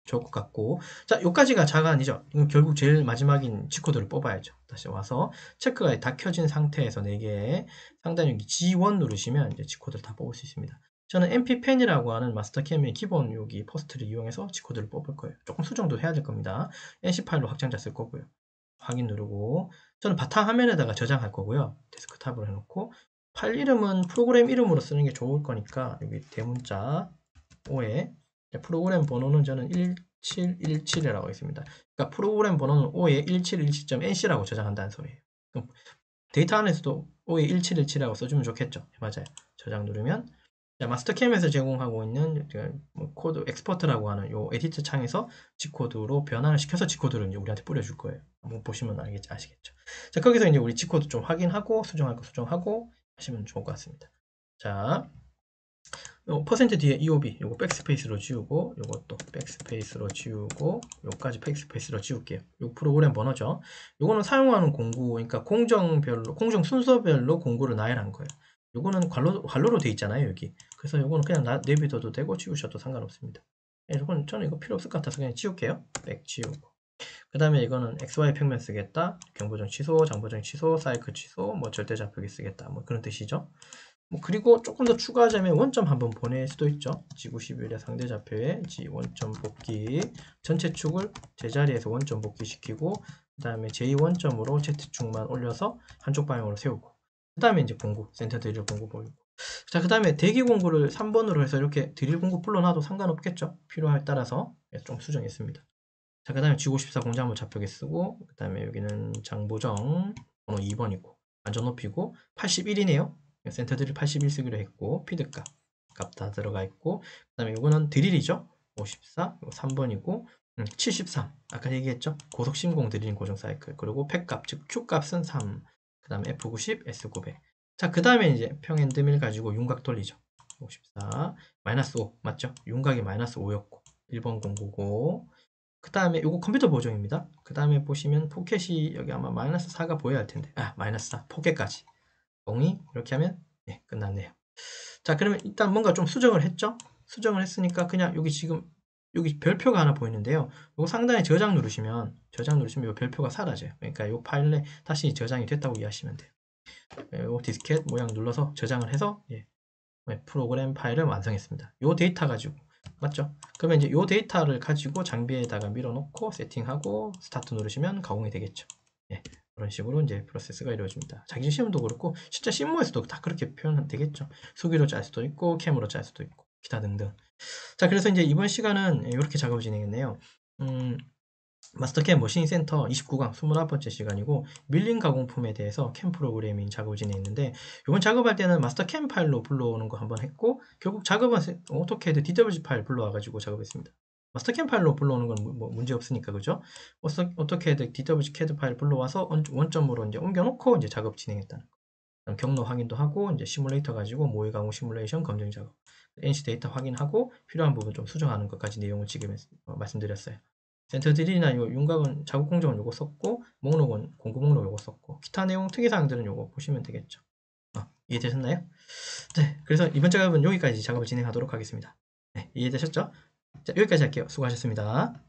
좋을 것 같고 자, 요까지가 자가 아니죠. 이건 결국 제일 마지막인 G코드를 뽑아야죠. 다시 와서 체크가 다 켜진 상태에서 4개 상단에 여기 G1 누르시면 이제 G코드를 다 뽑을 수 있습니다. 저는 MP펜이라고 하는 마스터캠의 기본 여기 포스트를 이용해서 G코드를 뽑을 거예요. 조금 수정도 해야 될 겁니다. NC 파일로 확장자 쓸 거고요. 확인 누르고 저는 바탕화면에다가 저장할 거고요. 데스크탑으로 해놓고 파일 이름은 프로그램 이름으로 쓰는 게 좋을 거니까 여기 대문자 5에 프로그램 번호는 저는 1717이라고 있습니다. 그러니까 프로그램 번호는 5에 1717.nc라고 저장한다는 소리예요. 그럼 데이터 안에서도 5에 1717이라고 써주면 좋겠죠. 맞아요. 저장 누르면 마스터캠에서 제공하고 있는 코드 엑스포트라고 하는 요 에디트 창에서 G코드로 변환을 시켜서 G코드를 이제 우리한테 뿌려줄 거예요. 한번 보시면 아시겠죠. 자, 거기서 이제 우리 G코드 좀 확인하고 수정할 거 수정하고 하시면 좋을 것 같습니다. 자, 요 퍼센트 뒤에 EOB 요거 백스페이스로 지우고 요것도 백스페이스로 지우고 요까지 백스페이스로 지울게요. 요 프로그램 번호죠. 요거는 사용하는 공구 그러니까 공정별로 공정 순서별로 공구를 나열한 거예요. 요거는 괄로로 돼 있잖아요 여기. 그래서 요거는 그냥 내비둬도 되고 지우셔도 상관없습니다. 요건 저는 이거 필요 없을 것 같아서 그냥 지울게요. 백 지우고. 그 다음에 이거는 XY 평면 쓰겠다. 경보정 취소, 장보정 취소, 사이클 취소, 뭐 절대좌표기 쓰겠다. 뭐 그런 뜻이죠. 뭐 그리고 조금 더 추가하자면 원점 한번 보낼 수도 있죠. 지구 11의 상대좌표에 원점 복귀, 전체 축을 제자리에서 원점 복귀시키고 그 다음에 제2원점으로 Z축만 올려서 한쪽 방향으로 세우고 그 다음에 이제 공구, 센터 드릴 공구 보이고 자, 그 다음에 대기 공구를 3번으로 해서 이렇게 드릴 공구 불러놔도 상관없겠죠. 필요할 따라서 좀 수정했습니다. 자, 그 다음에 G54 공작물 좌표기 쓰고 그 다음에 여기는 장보정 번호 2번이고 안전 높이고 81이네요. 센터 드릴 81 쓰기로 했고 피드값 값 다 들어가 있고 그 다음에 이거는 드릴이죠. 54 이거 3번이고 73 아까 얘기했죠. 고속 신공 드릴 고정 사이클 그리고 팩값 즉 Q값은 3 그 다음에 F90 S900 자, 그 다음에 이제 평엔드밀 가지고 윤곽 돌리죠. 54 마이너스 5 맞죠? 윤곽이 마이너스 5였고 1번 공구고 그 다음에 이거 컴퓨터 보정입니다. 그 다음에 보시면 포켓이 여기 아마 마이너스 4가 보여야 할 텐데 마이너스 4 포켓까지 0이 이렇게 하면 끝났네요. 자, 그러면 일단 뭔가 좀 수정을 했죠? 수정을 했으니까 그냥 여기 지금 여기 별표가 하나 보이는데요. 이거 상단에 저장 누르시면 이 별표가 사라져요. 그러니까 이 파일에 다시 저장이 됐다고 이해하시면 돼요. 이 디스켓 모양 눌러서 저장을 해서 프로그램 파일을 완성했습니다. 이 데이터 가지고 맞죠? 그러면 이제 이 데이터를 가지고 장비에다가 밀어놓고 세팅하고 스타트 누르시면 가공이 되겠죠. 그런 식으로 이제 프로세스가 이루어집니다. 자기 시험도 그렇고 실제 실무에서도 다 그렇게 표현은 되겠죠. 수기로 짤 수도 있고 캠으로 짤 수도 있고 기타 등등. 자, 그래서 이제 이번 시간은 이렇게 작업을 진행했네요. 마스터캠 머신 센터 29강 29번째 시간이고 밀링 가공품에 대해서 캠 프로그래밍 작업을 진행했는데 이번 작업할 때는 마스터캠 파일로 불러오는 거 한번 했고 결국 작업은 오토캐드 DWG 파일 불러와가지고 작업했습니다. 마스터캠 파일로 불러오는 건 뭐 문제 없으니까 그죠? 오토캐드 DWG 캐드 파일 불러와서 원점으로 이제 옮겨놓고 이제 작업 진행했다는 거. 경로 확인도 하고 이제 시뮬레이터 가지고 모의 가공 시뮬레이션 검증 작업, NC 데이터 확인하고 필요한 부분 좀 수정하는 것까지 내용을 지금 말씀드렸어요. 센터 드릴이나 요 윤곽은 작업 공정은 요거 썼고 목록은 공구 목록 요거 썼고 기타 내용 특이사항들은 요거 보시면 되겠죠. 이해되셨나요? 네, 그래서 이번 작업은 여기까지 작업을 진행하도록 하겠습니다. 네, 이해되셨죠? 자, 여기까지 할게요. 수고하셨습니다.